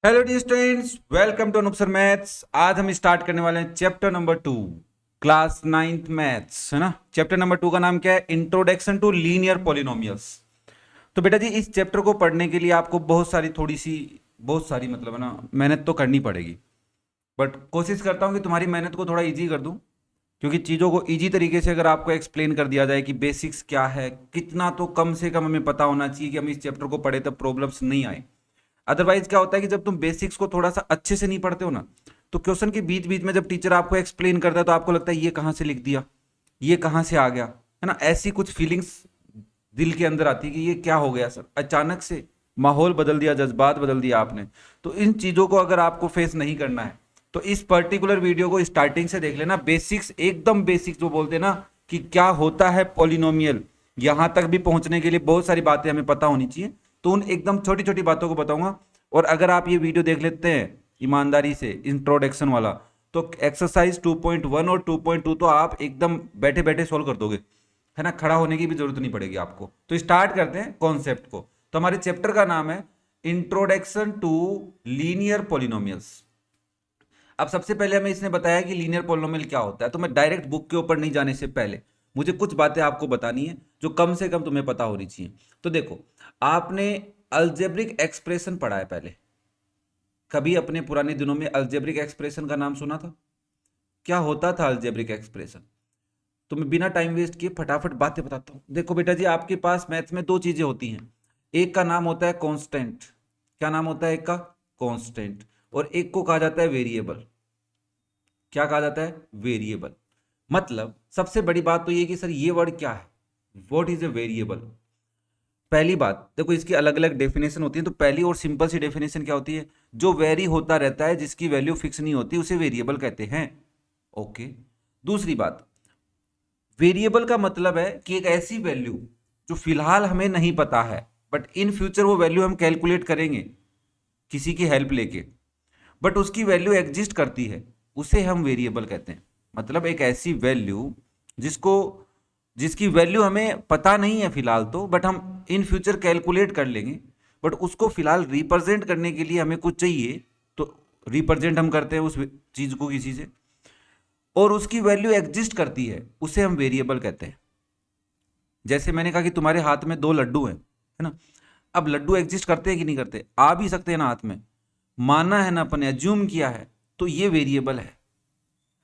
Hello dear students, welcome to Anup sir maths. आज हम start करने वाले हैं chapter number 2, class 9th maths, है ना। चैप्टर नंबर 2 का नाम क्या है? Introduction to linear polynomials. तो बेटा जी, इस चैप्टर को पढ़ने के लिए आपको बहुत सारी मतलब है ना मेहनत तो करनी पड़ेगी। बट कोशिश करता हूँ कि तुम्हारी मेहनत को थोड़ा इजी कर दूँ, क्योंकि चीज़ों को इजी तरीके से अगर आपको एक्सप्लेन कर दिया जाए कि बेसिक्स क्या है, कितना तो कम से कम हमें पता होना चाहिए कि हम इस चैप्टर को पढ़े तब प्रॉब्लम्स नहीं आए। अदरवाइज क्या होता है कि जब तुम बेसिक्स को थोड़ा सा अच्छे से नहीं पढ़ते हो ना, तो क्वेश्चन के बीच बीच में जब टीचर आपको एक्सप्लेन करता है तो आपको लगता है ये कहाँ से लिख दिया, ये कहाँ से आ गया, है ना। ऐसी कुछ फीलिंग्स दिल के अंदर आती है कि ये क्या हो गया सर, अचानक से माहौल बदल दिया, जज्बात बदल दिया आपने। तो इन चीज़ों को अगर आपको फेस नहीं करना है तो इस पर्टिकुलर वीडियो को स्टार्टिंग से देख लेना। बेसिक्स, एकदम बेसिक्स जो बोलते हैं ना कि क्या होता है पॉलिनोमियल, यहां तक भी पहुंचने के लिए बहुत सारी बातें हमें पता होनी चाहिए। तो उन एकदम छोटी छोटी बातों को बताऊंगा। और अगर आप ये वीडियो देख लेते हैं ईमानदारी से, इंट्रोडक्शन वाला, तो एक्सरसाइज 2.1 और 2.2 तो आप एकदम बैठे बैठे सोल्व कर दोगे, है ना। खड़ा होने की भी जरूरत नहीं पड़ेगी आपको। तो स्टार्ट करते हैं कॉन्सेप्ट को। तो हमारे चैप्टर का नाम है इंट्रोडक्शन टू लीनियर पॉलिनोमियल्स। अब सबसे पहले हमें इसने बताया कि लीनियर पॉलिनोमियल क्या होता है, तो मैं डायरेक्ट बुक के ऊपर नहीं जाने से पहले मुझे कुछ बातें आपको बतानी है जो कम से कम तुम्हें पता होनी चाहिए। तो देखो, आपने अलजेब्रिक एक्सप्रेशन पढ़ा है पहले? कभी अपने पुराने दिनों में अलजेब्रिक एक्सप्रेशन का नाम सुना था? क्या होता था अलजेब्रिक एक्सप्रेशन? तो मैं बिना टाइम वेस्ट किए फटाफट बातें बताता हूं। देखो बेटा जी, आपके पास मैथ्स में दो चीजें होती हैं। एक का नाम होता है कांस्टेंट। क्या नाम होता है एक का? कांस्टेंट। और एक को कहा जाता है वेरिएबल। क्या कहा जाता है? वेरिएबल। मतलब सबसे बड़ी बात तो ये कि सर ये वर्ड क्या है, व्हाट इज ए वेरिएबल। पहली बात देखो, इसकी अलग अलग डेफिनेशन होती है। तो पहली और सिंपल सी डेफिनेशन क्या होती है? जो वेरी होता रहता है, जिसकी वैल्यू फिक्स नहीं होती, उसे वेरिएबल कहते हैं। ओके। दूसरी बात, वेरिएबल का मतलब है कि एक ऐसी वैल्यू जो फिलहाल हमें नहीं पता है, बट इन फ्यूचर वो वैल्यू हम कैलकुलेट करेंगे किसी की हेल्प लेके, बट उसकी वैल्यू एग्जिस्ट करती है, उसे हम वेरिएबल कहते हैं। मतलब एक ऐसी वैल्यू जिसको जिसकी वैल्यू हमें पता नहीं है फिलहाल तो, बट हम इन फ्यूचर कैलकुलेट कर लेंगे, बट उसको फिलहाल रिप्रेजेंट करने के लिए हमें कुछ चाहिए, तो रिप्रेजेंट हम करते हैं उस चीज को किसी से, और उसकी वैल्यू एग्जिस्ट करती है, उसे हम वेरिएबल कहते हैं। जैसे मैंने कहा कि तुम्हारे हाथ में दो लड्डू हैं, है ना। अब लड्डू एग्जिस्ट करते हैं कि नहीं करते? आ भी सकते हैं ना हाथ में, माना है ना अपन ने, अज्यूम किया है, तो ये वेरिएबल है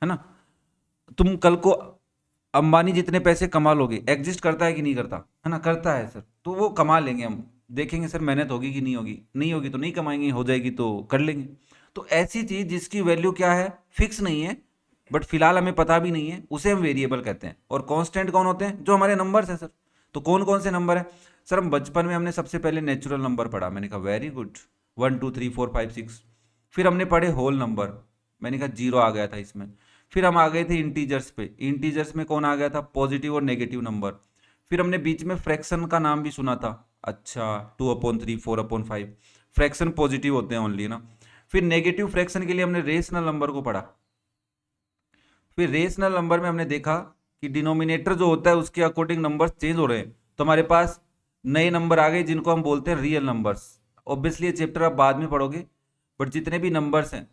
ना। तुम कल को अंबानी जितने पैसे कमा लोगे, एग्जिस्ट करता है कि नहीं करता? है ना, करता है सर। तो वो कमा लेंगे, हम देखेंगे सर मेहनत होगी कि नहीं होगी, नहीं होगी तो नहीं कमाएंगे, हो जाएगी तो कर लेंगे। तो ऐसी चीज जिसकी वैल्यू क्या है, फिक्स नहीं है, बट फिलहाल हमें पता भी नहीं है, उसे हम वेरिएबल कहते हैं। और कांस्टेंट कौन होते हैं? जो हमारे नंबर्स हैं सर। तो कौन कौन से नंबर है सर? हम बचपन में हमने सबसे पहले नेचुरल नंबर पढ़ा, मैंने कहा वेरी गुड, 1 2 3 4 5 6। फिर हमने पढ़े होल नंबर, मैंने कहा जीरो आ गया था इसमें। फिर हम आ गए थे इंटीजर्स पे, इंटीजर्स में कौन आ गया था? पॉजिटिव और नेगेटिव नंबर। फिर हमने बीच में फ्रैक्शन का नाम भी सुना था, अच्छा, 2/3 4/5, फ्रैक्शन पॉजिटिव होते हैं ओनली ना। फिर नेगेटिव फ्रैक्शन के लिए हमने रेशनल नंबर को पढ़ा। फिर रेशनल नंबर में हमने देखा कि डिनोमिनेटर जो होता है उसके अकॉर्डिंग नंबर्स चेंज हो रहे हैं, तो हमारे पास नए नंबर आ गए जिनको हम बोलते हैं रियल नंबर्स। ऑब्वियसली ये चैप्टर आप बाद में पढ़ोगे, बट जितने भी नंबर्स हैं,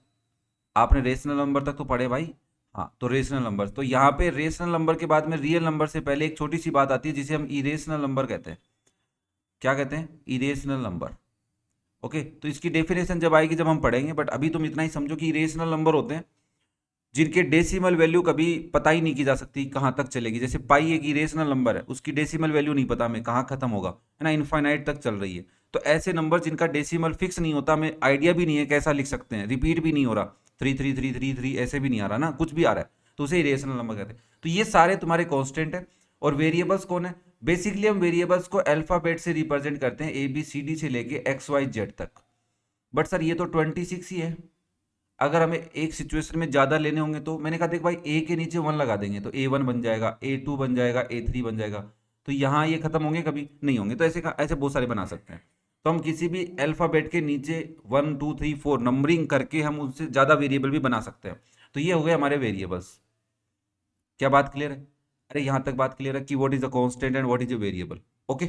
आपने रेशनल नंबर तक तो पढ़े भाई। हाँ, तो रेशनल नंबर, तो यहाँ पे रेशनल नंबर के बाद में रियल नंबर से पहले एक छोटी सी बात आती है जिसे हम इरेशनल नंबर कहते हैं। क्या कहते हैं? Irrational number. ओके, तो इसकी डेफिनेशन जब आएगी, जब हम पढ़ेंगे, बट अभी तुम इतना ही समझो कि इरेशनल नंबर होते हैं जिनके डेसिमल वैल्यू कभी पता ही नहीं की जा सकती कहाँ तक चलेगी। जैसे पाई एक इरेशनल नंबर है, उसकी डेसिमल वैल्यू नहीं पता हमें कहाँ खत्म होगा, है ना, इनफाइनाइट तक चल रही है। तो ऐसे नंबर जिनका डेसिमल फिक्स नहीं होता, हमें आइडिया भी नहीं है कैसा लिख सकते हैं, रिपीट भी नहीं हो रहा, 3 3 3 3 3 ऐसे भी नहीं आ रहा ना, कुछ भी आ रहा है, तो उसे इरेशनल नंबर कहते हैं। तो ये सारे तुम्हारे कॉन्स्टेंट है। और वेरिएबल्स कौन है? बेसिकली हम वेरिएबल्स को अल्फाबेट से रिप्रेजेंट करते हैं, ABCD से लेके XYZ तक। बट सर ये तो 26 ही है। अगर हमें एक सिचुएशन में ज्यादा लेने होंगे तो मैंने कहा देख भाई, ए के नीचे 1 लगा देंगे तो A1 बन जाएगा, A2 बन जाएगा, A3 बन जाएगा। तो यहाँ ये खत्म होंगे? कभी नहीं होंगे। तो ऐसे ऐसे बहुत सारे बना सकते हैं। तो हम किसी भी अल्फाबेट के नीचे 1 2 3 4 नंबरिंग करके हम उससे ज्यादा वेरिएबल भी बना सकते हैं। तो ये हो गए हमारे वेरिएबल्स। क्या बात क्लियर है? अरे यहाँ तक बात क्लियर है कि what is a constant and what is a variable? Okay.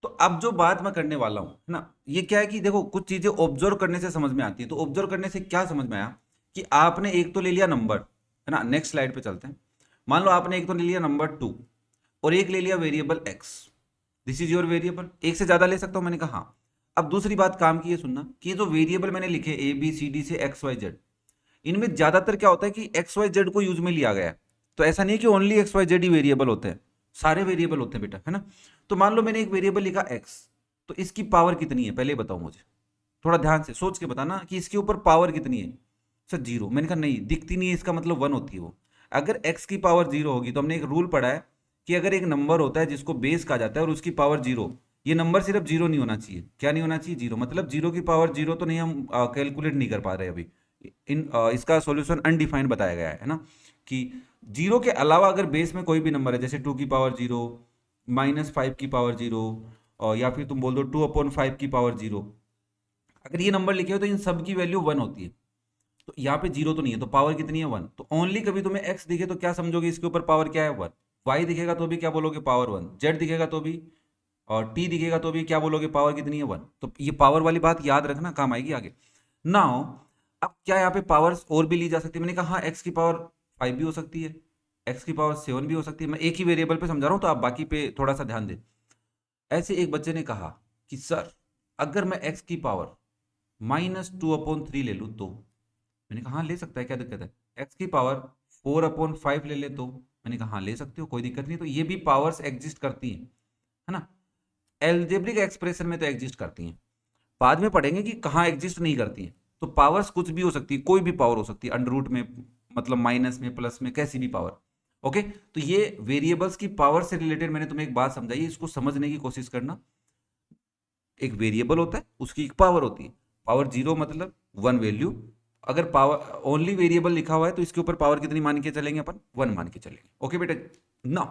तो अब जो बात मैं करने वाला हूं है ना, ये क्या है कि देखो कुछ चीजें ऑब्जर्व करने से समझ में आती है। तो ऑब्जर्व करने से क्या समझ में आया कि आपने एक तो ले लिया नंबर, है ना। नेक्स्ट स्लाइड पे चलते हैं। मान लो आपने एक तो ले लिया नंबर 2 और एक ले लिया variable x. This is your variable. एक से ज्यादा ले सकता हूं, मैंने कहा हाँ। अब दूसरी बात काम की है सुनना कि ये जो वेरिएबल मैंने लिखे ए बी सी डी से एक्स वाई जेड, इनमें ज्यादातर क्या होता है कि एक्स वाई जेड को यूज में लिया गया है। तो ऐसा नहीं है कि ओनली एक्स वाई जेड ही वेरिएबल होते हैं, सारे वेरिएबल होते हैं बेटा, है ना। तो मान लो मैंने एक वेरिएबल लिखा एक्स, तो इसकी पावर कितनी है पहले बताओ मुझे, थोड़ा ध्यान से सोच के बताना कि इसके ऊपर पावर कितनी है। Sir zero. मैंने कहा नहीं, दिखती नहीं है, इसका मतलब वन होती है वो। अगर एक्स की पावर जीरो होगी तो हमने एक रूल पढ़ा है कि अगर एक नंबर होता है जिसको बेस कहा जाता है और उसकी पावर जीरो, ये नंबर सिर्फ जीरो नहीं होना चाहिए। क्या नहीं होना चाहिए? जीरो। मतलब जीरो की पावर जीरो तो नहीं, हम कैलकुलेट नहीं कर पा रहे अभी। इसका सॉल्यूशन अनडिफाइंड बताया गया है ना, कि जीरो के अलावा अगर बेस में कोई भी नंबर है, जैसे 2 की पावर जीरो, -5 की पावर जीरो, और या फिर तुम बोल दो 2/5 की पावर जीरो, अगर ये नंबर लिखे हो तो इन सब की वैल्यू वन होती है। तो यहाँ पे जीरो तो नहीं है, तो पावर कितनी है? वन। तो ओनली कभी तुम्हें एक्स दिखे तो क्या समझोगे, इसके ऊपर पावर क्या है? वन। वाई दिखेगा तो भी क्या बोलोगे? Power one. जेड दिखेगा तो भी, और टी दिखेगा तो भी क्या बोलोगे? पावर कितनी है? वन। तो ये पावर वाली बात याद रखना, काम आएगी आगे। नाउ अब क्या यहाँ पे पावर्स और भी ली जा सकती है? मैंने कहा हाँ, एक्स की पावर 5 भी हो सकती है, एक्स की पावर 7 भी हो सकती है। मैं एक ही वेरिएबल पे समझा रहा हूँ, तो आप बाकी पे थोड़ा सा ध्यान दें। ऐसे एक बच्चे ने कहा कि सर अगर मैं एक्स की पावर -2/3 ले लूँ तो? मैंने कहा हाँ ले सकता है, क्या दिक्कत है। एक्स की पावर 4/5 ले ले तो? मैंने कहा हाँ ले सकते हो, कोई दिक्कत नहीं। तो ये भी पावर्स एग्जिस्ट करती हैं, है ना। एल्जेब्रिक एक्सप्रेशन में तो एग्जिस्ट करती हैं, बाद में पढ़ेंगे कि कहाँ एग्जिस्ट नहीं करती हैं। तो पावर्स कुछ भी हो सकती है, कोई भी पावर हो सकती है, अंडर रूट में, मतलब माइनस में, प्लस में, कैसी भी पावर। ओके, तो ये वेरिएबल्स की पावर से रिलेटेड मैंने तुम्हें एक बात समझाई, इसको समझने की कोशिश करना। एक वेरिएबल होता है, उसकी एक पावर होती है। पावर जीरो मतलब वन वैल्यू। अगर पावर ओनली वेरिएबल लिखा हुआ है तो इसके ऊपर पावर कितनी मान के चलेंगे अपन? वन मान के चलेंगे। ओके बेटा। ना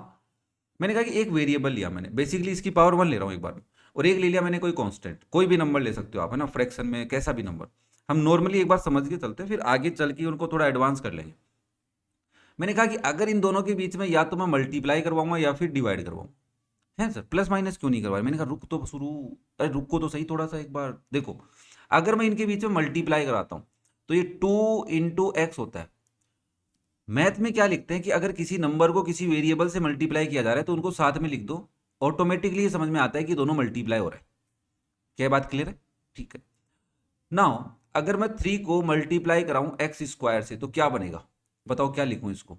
मैंने कहा कि एक वेरिएबल लिया मैंने, बेसिकली इसकी पावर वन ले रहा हूं एक बार में, और एक ले लिया मैंने कोई कांस्टेंट, कोई भी नंबर ले सकते हो आप, है ना, फ्रैक्शन में कैसा भी नंबर। हम नॉर्मली एक बार समझ के चलते हैं, फिर आगे चल के उनको थोड़ा एडवांस कर लेंगे। मैंने कहा कि अगर इन दोनों के बीच में या तो मैं मल्टीप्लाई करवाऊंगा या फिर डिवाइड करवाऊंगा। है सर, प्लस माइनस क्यों नहीं करवाया? मैंने कहा रुक तो शुरू, अरे रुको तो सही थोड़ा सा, एक बार देखो। अगर मैं इनके बीच में मल्टीप्लाई कराता हूं तो ये 2 × x होता है। मैथ में क्या लिखते हैं कि अगर किसी नंबर को किसी वेरिएबल से मल्टीप्लाई किया जा रहा है तो उनको साथ में लिख दो, ऑटोमेटिकली ये समझ में आता है कि दोनों मल्टीप्लाई हो रहा है। क्या बात क्लियर है? ठीक है। नाउ अगर मैं 3 को मल्टीप्लाई कराऊं x² से तो क्या बनेगा? बताओ क्या लिखूं इसको?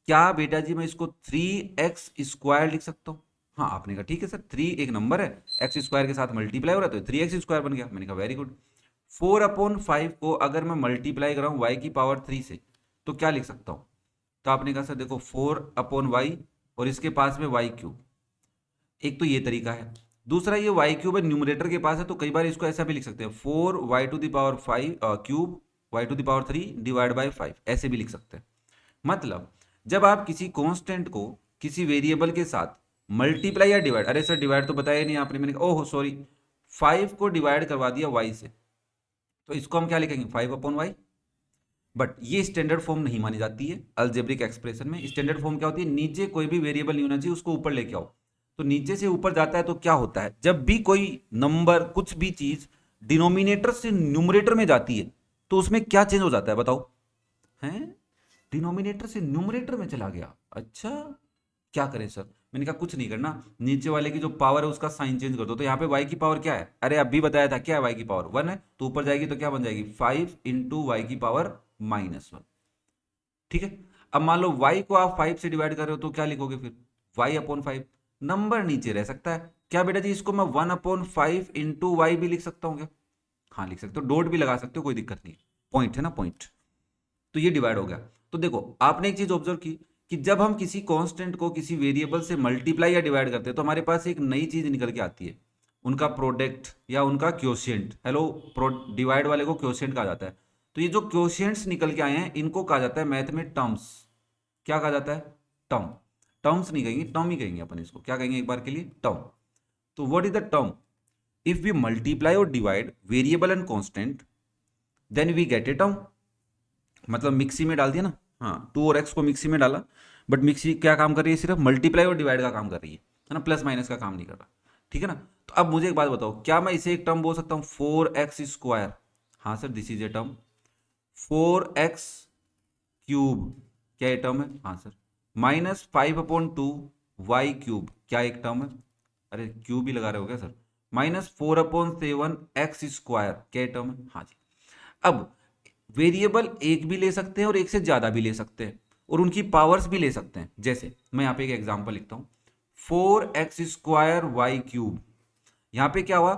क्या बेटा जी मैं इसको 3x² लिख सकता हूँ? हाँ, आपने कहा ठीक है सर, 3 एक नंबर है, x² के साथ मल्टीप्लाई हो रहा है तो 3x² बन गया। मैंने कहा वेरी गुड। 4/5 को अगर मैं मल्टीप्लाई कराऊं y की पावर 3 से तो क्या लिख सकता हूं? तो आपने कहा सर देखो 4/y और इसके पास में y³। एक तो ये तरीका है। दूसरा ये y³ है, न्यूमरेटर के पास है, तो कई बार इसको ऐसा भी लिख सकते हैं 4y⁵³ y⁵ डिवाइड बाय 5, ऐसे भी लिख सकते हैं। मतलब जब आप किसी कांस्टेंट को किसी वेरिएबल के साथ मल्टीप्लाई या डिवाइड, अरे सर डिवाइड तो बताया नहीं आपने, मैंने कहा ओह सॉरी, 5 को डिवाइड करवा दिया y से, तो इसको हम क्या लिखेंगे? 5/y। बट ये स्टैंडर्ड फॉर्म नहीं मानी जाती है अलजेब्रिक एक्सप्रेशन में। स्टैंडर्ड फॉर्म क्या होती है? नीचे कोई भी वेरिएबल नहीं होना चाहिए, उसको ऊपर लेके आओ। तो नीचे से ऊपर जाता है तो क्या होता है? जब भी कोई नंबर, कुछ भी चीज डिनोमिनेटर से न्यूमरेटर में जाती है तो उसमें क्या चेंज हो जाता है बताओ? हैं? डिनोमिनेटर से न्यूमरेटर में चला गया। अच्छा, क्या करें सर? मैंने कहा कुछ नहीं करना, नीचे वाले की जो पावर है उसका साइन चेंज कर दो। तो यहाँ पे y की पावर क्या है? अरे अभी बताया था, क्या है? y की पावर 1 है, तो ऊपर जाएगी तो क्या बन जाएगी? 5 × y की पावर -1। ठीक है। अब मान लो y को आप 5 से डिवाइड कर रहे हो तो क्या लिखोगे फिर? y/5। नंबर नीचे रह सकता है क्या बेटा जी? इसको मैं 1/5 × y भी लिख सकता हूँ क्या? हाँ लिख सकते हो, डॉट भी लगा सकते हो, कोई दिक्कत नहीं। पॉइंट है ना, पॉइंट। तो ये डिवाइड हो गया। तो देखो आपने एक चीज ऑब्जर्व की कि जब हम किसी कांस्टेंट को किसी वेरिएबल से मल्टीप्लाई या डिवाइड करते हैं तो हमारे पास एक नई चीज निकल के आती है, उनका प्रोडक्ट या उनका क्वोशिएंट। हेलो, डिवाइड वाले को क्वोशिएंट कहा जाता है। तो ये जो क्वोशिएंट्स निकल के आए हैं इनको कहा जाता है मैथ में टर्म्स। क्या कहा जाता है? टर्म। टर्म्स नहीं कहेंगे, टर्म ही कहेंगे अपन इसको। क्या कहेंगे एक बार के लिए? टर्म। तो what is the term? If we multiply और divide variable and constant then we get a term. मतलब मिक्सी में डाल दिया ना, हाँ 2 और x को मिक्सी में डाला, बट मिक्सी क्या काम कर रही है? सिर्फ मल्टीप्लाई और डिवाइड का काम कर रही है ना, प्लस माइनस का काम नहीं कर रहा। ठीक है ना। तो अब मुझे एक बात बताओ, क्या मैं इसे एक टर्म बोल सकता हूं 4x²? हाँ sir, this is a term. 4x³ क्या ये टर्म है? हाँ सर। -5/2 y³ क्या एक टर्म है? अरे क्यूब भी लगा रहे हो क्या सर? -4/7 x² क्या टर्म है? हाँ जी। अब वेरिएबल एक भी ले सकते हैं और एक से ज्यादा भी ले सकते हैं, और उनकी पावर्स भी ले सकते हैं। जैसे मैं यहाँ पे एक एग्जांपल लिखता हूँ, 4x² y³। यहाँ पे क्या हुआ,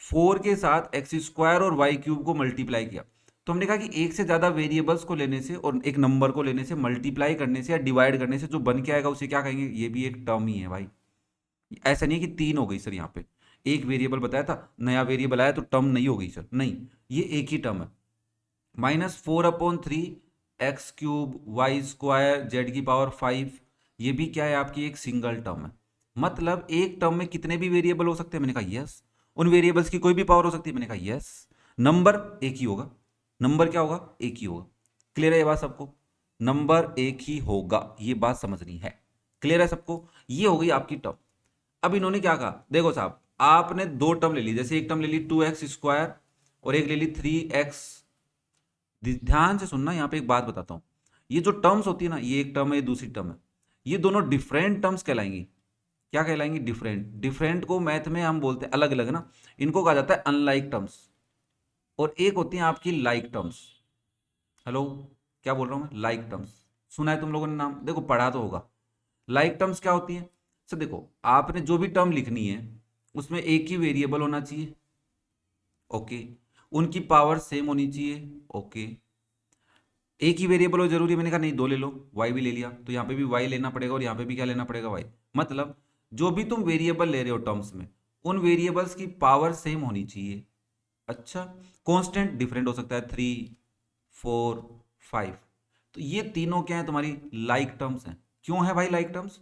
4 के साथ x² और y³ को मल्टीप्लाई किया। तो हमने कहा कि एक से ज्यादा वेरिएबल्स को लेने से और एक नंबर को लेने से, मल्टीप्लाई करने से या डिवाइड करने से जो बन के आएगा उसे क्या कहेंगे? ये भी एक टर्म ही है भाई। ऐसा नहीं है कि तीन हो गई सर, यहाँ पे एक वेरिएबल बताया था, नया वेरिएबल आया तो टर्म नहीं हो गई सर, नहीं, ये एक ही टर्म है। -4/3 x³ y²z⁵, ये भी क्या है? आपकी एक सिंगल टर्म है। मतलब एक टर्म में कितने भी वेरिएबल हो सकते हैं? मैंने कहा यस। उन वेरिएबल्स की कोई भी पावर हो सकती है? मैंने कहा यस। नंबर एक ही होगा। नंबर क्या होगा? एक ही होगा। क्लियर है ये बात सबको? नंबर एक ही होगा, ये बात समझनी है। क्लियर है सबको? ये हो गई आपकी टर्म। अब इन्होंने क्या कहा, देखो साहब, आपने दो टर्म ले ली, जैसे एक टर्म ले ली 2x² और एक ले ली 3x। ध्यान से सुनना, यहां पे एक बात बताता हूं, ये जो टर्म्स होती है ना, ये एक टर्म है, ये दूसरी टर्म है, ये दोनों डिफरेंट टर्म्स कहलाएंगी। क्या कहलाएंगी? डिफरेंट। डिफरेंट को मैथ में हम बोलते हैं अलग अलग ना, इनको कहा जाता है अनलाइक टर्म्स। और एक होती है आपकी लाइक टर्म्स। हेलो, क्या बोल रहा हूं मैं? Like terms. सुना है तुम लोगों ने नाम? देखो पढ़ा तो होगा। लाइक टर्म्स क्या होती है? सर देखो, आपने जो भी टर्म लिखनी है उसमें एक ही वेरिएबल होना चाहिए, ओके। उनकी पावर सेम होनी चाहिए, ओके। एक ही वेरिएबल हो जरूरी है? मैंने कहा नहीं, दो ले लो, वाई भी ले लिया, तो यहाँ पे भी वाई लेना पड़ेगा और यहाँ पे भी क्या लेना पड़ेगा? वाई। मतलब जो भी तुम वेरिएबल ले रहे हो टर्म्स में, उन वेरिएबल्स की पावर सेम होनी चाहिए। अच्छा, कांस्टेंट डिफरेंट हो सकता है, 3, 4, 5। तो ये तीनों क्या है? तुम्हारी लाइक टर्म्स हैं। क्यों है भाई लाइक टर्म्स?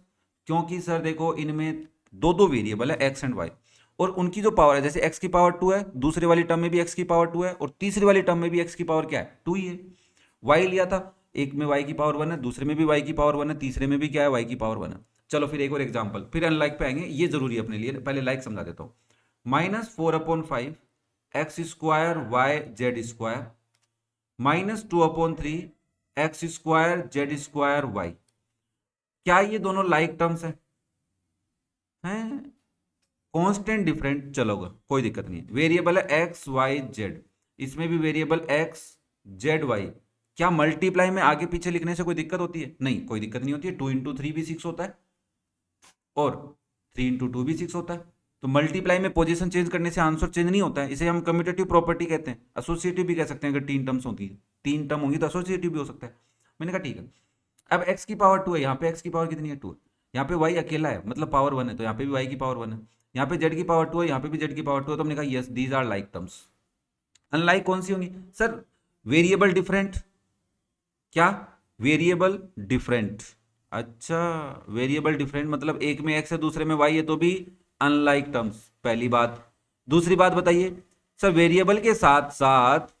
क्योंकि सर देखो, इनमें दो दो वेरिएबल है, एक्स एंड वाई, और उनकी जो पावर है, जैसे एक्स की पावर 2 है, दूसरे वाली टर्म में भी एक्स की पावर 2 है, और तीसरी वाली टर्म में भी एक्स की पावर क्या है? 2 ही है। वाई लिया था, एक में वाई की पावर 1 है, दूसरे में भी वाई की पावर 1 है, तीसरे में भी क्या है? वाई की पावर 1 है। चलो फिर एक और एग्जाम्पल, फिर अनलाइक पे आएंगे, ये जरूरी है अपने लिए, पहले लाइक समझा देता हूँ। -4/5 x² y z², -2/3 x² z²y। क्या ये दोनों लाइक टर्म्स हैं? कांस्टेंट डिफरेंट चलोगा, कोई दिक्कत नहीं है। वेरिएबल है एक्स वाई जेड, इसमें भी वेरिएबल एक्स जेड वाई। क्या मल्टीप्लाई में आगे पीछे लिखने से कोई दिक्कत होती है? नहीं, कोई दिक्कत नहीं होती है। 2 × 3 भी 6 होता है और 3 × 2 भी 6 होता है। तो मल्टीप्लाई में पोजीशन चेंज करने से आंसर चेंज नहीं होता है, इसे हम कम्यूटेटिव प्रॉपर्टी कहते हैं, एसोसिएटिव भी कह सकते हैं। अगर तीन टर्म्स होती है, तीन टर्म होंगी तो एसोसिएटिव भी हो सकता है। मैंने कहा ठीक है। अब एक्स की पावर 2 है, यहाँ पे एक्स की पावर कितनी है? 2 है। यहाँ पे वाई अकेला है, मतलब पावर 1 है, तो यहाँ पे भी वाई की पावर 1 है। यहाँ पे जेड की पावर 2 है, यहाँ पे भी जेड की पावर 2 है। तो हमने कहा yes, these are like terms. Unlike कौन सी होंगी सर? Variable different. क्या? Variable different. अच्छा, वेरिएबल डिफरेंट मतलब एक में एक्स है, दूसरे में वाई है, तो भी अनलाइक टर्म्स, पहली बात। दूसरी बात बताइए सर, वेरिएबल के साथ साथ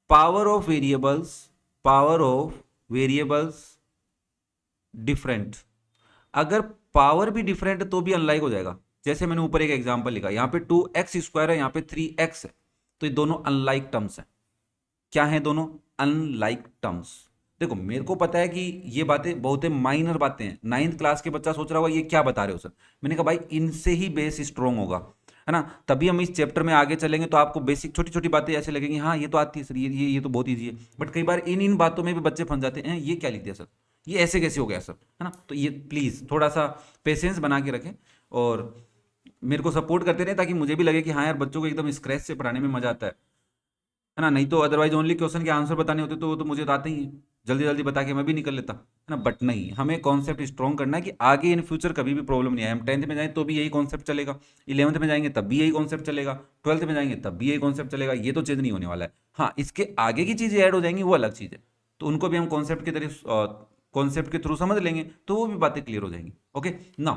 power of variables, power of variables different. अगर पावर भी डिफरेंट है तो भी अनलाइक हो जाएगा। जैसे मैंने ऊपर एक एग्जांपल लिखा, यहाँ पे 2x² है, यहाँ पे 3x है, तो ये दोनों अनलाइक टर्म्स हैं। क्या है दोनों? Unlike terms. देखो मेरे को पता है कि ये बातें बहुत माइनर बातें हैं, 9th क्लास के बच्चा सोच रहा होगा ये क्या बता रहे हो सर। मैंने कहा भाई इनसे ही बेस स्ट्रोंग होगा, है ना, तभी हम इस चैप्टर में आगे चलेंगे तो आपको बेसिक छोटी छोटी बातें ऐसे लगेंगी, हाँ ये तो आती है सर, ये तो बहुत ईजी है। बट कई बार इन इन बातों में भी बच्चे फंस जाते हैं, ये क्या लिख दिया सर, ये ऐसे कैसे हो गया सर, है ना। तो ये प्लीज़ थोड़ा सा पेशेंस बना के रखें और मेरे को सपोर्ट करते रहे, ताकि मुझे भी लगे कि हाँ यार बच्चों को एकदम स्क्रैच से पढ़ाने में मजा आता है ना। नहीं तो अदरवाइज ओनली क्वेश्चन के आंसर बताने होते तो वो तो मुझे तो आते ही हैं, जल्दी जल्दी बता के मैं भी निकल लेता, है ना। बट नहीं, हमें कॉन्सेप्ट स्ट्रॉन्ग करना है कि आगे इन फ्यूचर कभी भी प्रॉब्लम नहीं आए। हम 10th में जाएं तो भी यही कॉन्सेप्ट चलेगा, 11th में जाएंगे तब भी यही कॉन्सेप्ट चलेगा, 12th में जाएंगे तब भी यही कॉन्सेप्ट चलेगा, ये तो चेंज नहीं होने वाला है। हाँ, इसके आगे की चीज़ें ऐड हो जाएंगी, वो अलग चीज़ है, तो उनको भी हम कॉन्सेप्ट के तरह कॉन्सेप्ट के थ्रू समझ लेंगे तो वो भी बातें क्लियर हो जाएंगी। ओके ना।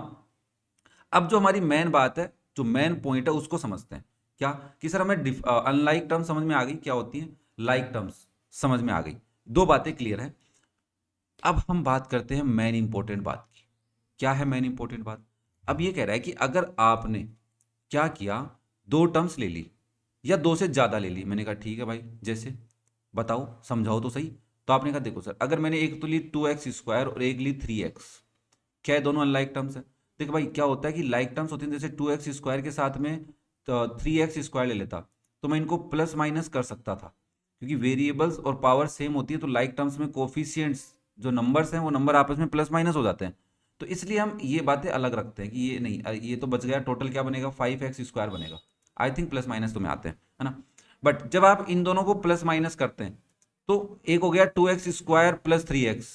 अब जो हमारी मेन बात है, जो मेन पॉइंट है, उसको समझते हैं। क्या? कि सर हमें अनलाइक टर्म समझ में आ गई क्या होती है, लाइक टर्म्स समझ में आ गई, दो बातें क्लियर है। अब हम बात करते हैं मेन इंपॉर्टेंट बात की। क्या है मेन इंपॉर्टेंट बात? अब ये कह रहा है कि अगर आपने क्या किया, दो टर्म्स ले ली या दो से ज्यादा ले ली। मैंने कहा ठीक है भाई, जैसे बताओ, समझाओ तो सही। तो आपने कहा देखो सर, अगर मैंने एक तो ली 2x² और एक ली 3x, क्या है, दोनों अनलाइक टर्म्स है। देखो भाई क्या होता है कि लाइक टर्म्स होती हैं, जैसे 2x² के साथ में 3x² ले लेता तो मैं इनको प्लस माइनस कर सकता था, क्योंकि वेरिएबल्स और पावर सेम होती है तो लाइक टर्म्स में कोफिशिएंट्स जो नंबर्स हैं वो नंबर आपस में प्लस माइनस हो जाते हैं। तो इसलिए हम ये बातें अलग रखते हैं कि ये नहीं, ये तो बच गया, टोटल क्या बनेगा, 5x² बनेगा। आई थिंक प्लस माइनस तुम्हें आते हैं, है ना। बट जब आप इन दोनों को प्लस माइनस करते हैं तो एक हो गया 2x² प्लस 3x,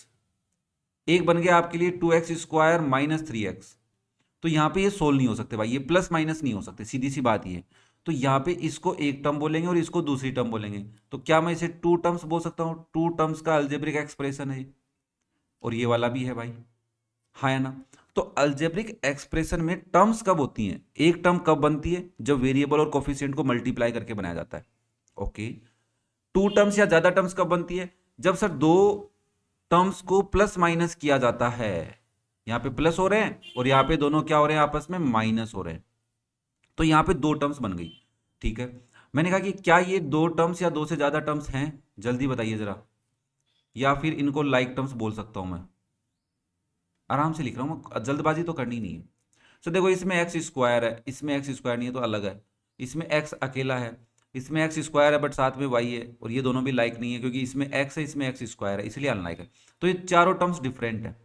एक बन गया आपके लिए 2x² माइनस 3x। तो यहां पे ये सोल्व नहीं हो सकते भाई, ये प्लस माइनस नहीं हो सकते, सीधी सी बात ये। तो यहां पे इसको एक टर्म बोलेंगे और इसको दूसरी टर्म बोलेंगे। तो क्या मैं इसे टू टर्म्स बोल सकता हूं, टू टर्म्स का अलजेब्रिक एक्सप्रेशन है ये। और ये वाला भी है भाई, हाँ है ना। तो अलजेब्रिक एक्सप्रेशन में टर्म्स कब होती हैं, एक टर्म कब बनती है, जब वेरिएबल और कोफिशिएंट को मल्टीप्लाई करके बनाया जाता है। ओके। टू टर्म्स या ज्यादा टर्म्स कब बनती है, जब सर दो टर्म्स को प्लस माइनस किया जाता है। यहां पे प्लस हो रहे हैं और यहां पे दोनों क्या हो रहे हैं, आपस में माइनस हो रहे हैं। तो यहां पे दो टर्म्स बन गई, ठीक है। मैंने कहा कि क्या ये दो टर्म्स या दो से ज्यादा टर्म्स हैं, जल्दी बताइए जरा, या फिर इनको लाइक टर्म्स बोल सकता हूं मैं। आराम से लिख रहा हूं, जल्दबाजी तो करनी नहीं है। तो देखो इसमें x² है, इसमें x² नहीं है तो अलग है, इसमें x अकेला है, इसमें x² है बट साथ में y है, और ये दोनों भी लाइक नहीं है क्योंकि इसमें x है इसमें x² है, इसलिए अनलाइक है। तो ये चारों टर्म्स डिफरेंट है।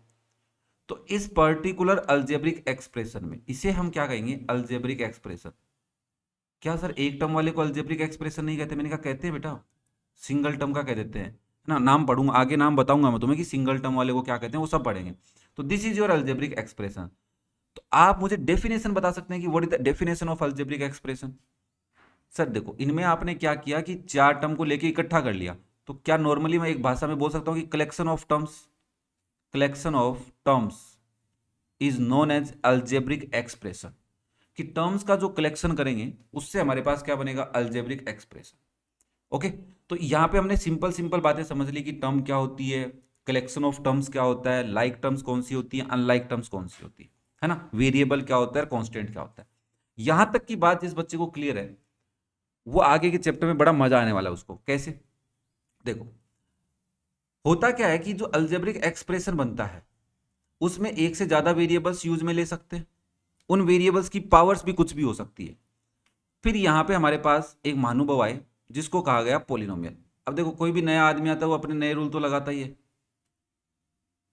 तो इस पर्टिकुलर अलजेब्रिक एक्सप्रेशन में इसे हम क्या कहेंगे, अलजेब्रिक एक्सप्रेशन। क्या सर एक टर्म वाले को अलजेब्रिक एक्सप्रेशन नहीं कहते, मैंने कहा कहते हैं बेटा, सिंगल टर्म का कह देते हैं, है ना। नाम पढ़ूंगा आगे, नाम बताऊंगा मैं तुम्हें कि सिंगल टर्म वाले को क्या कहते हैं, वो सब पढ़ेंगे। तो this is your algebraic expression. तो आप मुझे डेफिनेशन बता सकते हैं कि what is the definition of algebraic expression. Sir देखो इनमें आपने क्या किया कि चार टर्म को लेके इकट्ठा कर लिया, तो क्या नॉर्मली मैं एक भाषा में बोल सकता हूं कि collection of terms, collection of terms is known as algebraic expression. कि टर्म्स का जो कलेक्शन करेंगे उससे हमारे पास क्या बनेगा, अलजेब्रिक एक्सप्रेशन। ओके। तो यहां पे हमने सिंपल सिंपल बातें समझ ली कि टर्म क्या होती है, कलेक्शन ऑफ टर्म्स क्या होता है, लाइक टर्म्स कौन सी होती है, अनलाइक टर्म्स कौन सी होती है ना, वेरिएबल क्या होता है, कांस्टेंट क्या होता है। यहां तक की बात जिस बच्चे को क्लियर है वो आगे के चैप्टर में बड़ा मजा आने वाला है उसको। कैसे, देखो होता क्या है कि जो अलजेब्रिक एक्सप्रेशन बनता है उसमें एक से ज्यादा वेरिएबल्स यूज में ले सकते हैं, उन वेरिएबल्स की पावर्स भी कुछ भी हो सकती है। फिर यहां पे हमारे पास एक महानुभाव आए जिसको कहा गया पॉलिनोमियल। अब देखो कोई भी नया आदमी आता है वो अपने नए रूल तो लगाता ही है।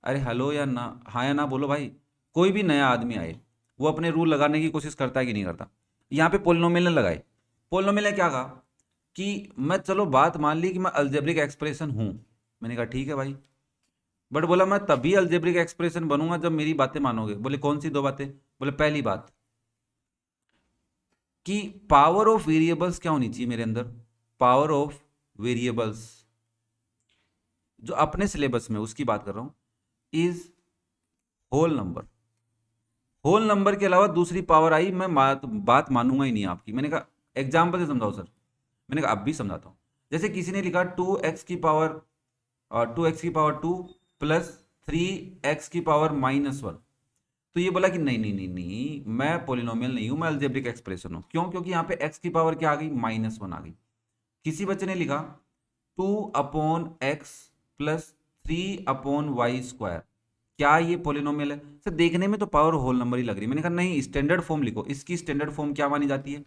अरे हेलो या ना, हाँ या ना बोलो भाई। कोई भी नया आदमी आए वो अपने रूल लगाने की कोशिश करता है कि नहीं करता। यहाँ पे पॉलिनोमियल ने लगाए, पॉलिनोमियल ने क्या कहा कि मैं चलो बात मान ली कि मैं अलजेब्रिक एक्सप्रेशन हूं। मैंने कहा ठीक है भाई, बट बोला मैं तभी अलजेब्रिक एक्सप्रेशन बनूंगा जब मेरी बातें मानोगे। बोले कौन सी दो बातें, बोले पहली बात कि पावर ऑफ वेरिएबल्स क्या होनी चाहिए मेरे अंदर, पावर ऑफ वेरिएबल्स जो अपने सिलेबस में उसकी बात कर रहा हूं, is whole number. Whole number के अलावा दूसरी पावर आई मैं बात मानूंगा ही नहीं आपकी। मैंने कहा एग्जाम्पल से समझाओ सर। मैंने कहा अब भी समझाता हूं। जैसे किसी ने लिखा 2x² और 2x² प्लस 3x⁻⁻1, तो ये बोला कि नहीं नहीं नहीं नहीं, मैं पोलिनोमियल नहीं हूं, मैं अलजेब्रिक एक्सप्रेशन हूं। क्यों, क्योंकि यहां पे x की पावर क्या आ गई, -1 आ गई। किसी बच्चे ने लिखा 2/x प्लस 3/y², क्या ये पोलिनोमियल है सर, देखने में तो पावर होल नंबर ही लग रही है। मैंने कहा नहीं, स्टैंडर्ड फॉर्म लिखो। इसकी स्टैंडर्ड फॉर्म क्या मानी जाती है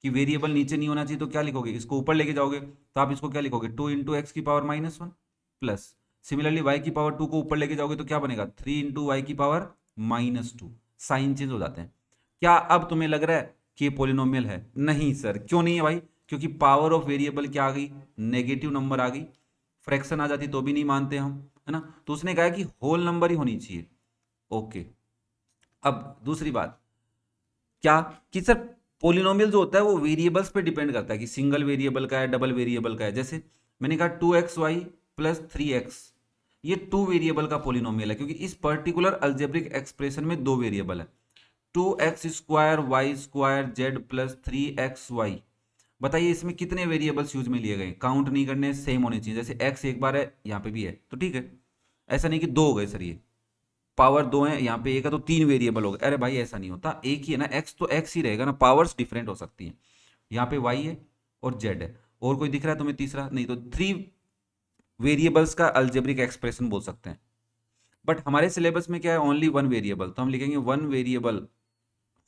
कि वेरिएबल नीचे नहीं होना चाहिए, तो क्या लिखोगे, इसको ऊपर लेके जाओगे तो आप इसको क्या लिखोगे, 2 × x⁻⁻1 प्लस, सिमिलरली y की पावर 2 को ऊपर लेके जाओगे तो क्या बनेगा, 3 × y⁻²। साइन चेंज हो जाते हैं। क्या अब तुम्हें लग रहा है कि ये पोलिनोमियल है, नहीं सर, क्यों नहीं है भाई, क्योंकि पावर ऑफ वेरिएबल क्या आ गई, नेगेटिव नंबर आ गई। फ्रैक्शन आ जाती तो भी नहीं मानते हम, है ना। तो उसने कहा कि होल नंबर ही होनी चाहिए। ओके। अब दूसरी बात क्या कि सर पोलिनोमियल जो होता है वो वेरिएबल्स पे डिपेंड करता है कि सिंगल वेरिएबल का है, डबल वेरिएबल का है। जैसे मैंने कहा 2xy प्लस 3x, ये टू वेरिएबल का पोलिनोमियल है क्योंकि इस पर्टिकुलर अलजेब्रिक एक्सप्रेशन में दो वेरिएबल है, 2x² y² z plus 3xy। बताइए इसमें कितने वेरिएबल्स यूज में लिए गए, काउंट नहीं करने, सेम होने चाहिए। जैसे x एक बार है यहाँ पे भी है तो ठीक है, ऐसा नहीं कि दो हो गए सर, ये पावर 2 है, यहाँ पे 1 है, तो 3 वेरिएबल हो गए। अरे भाई ऐसा नहीं होता, एक ही है ना, x तो x ही रहेगा ना, पावर्स डिफरेंट हो सकती हैं। यहाँ पे y है और z है, और कोई दिख रहा है तुम्हें तीसरा? नहीं, तो 3 वेरिएबल्स का अलजेब्रिक एक्सप्रेशन बोल सकते हैं। बट हमारे सिलेबस में क्या है, ओनली 1 वेरिएबल, तो हम लिखेंगे 1 वेरिएबल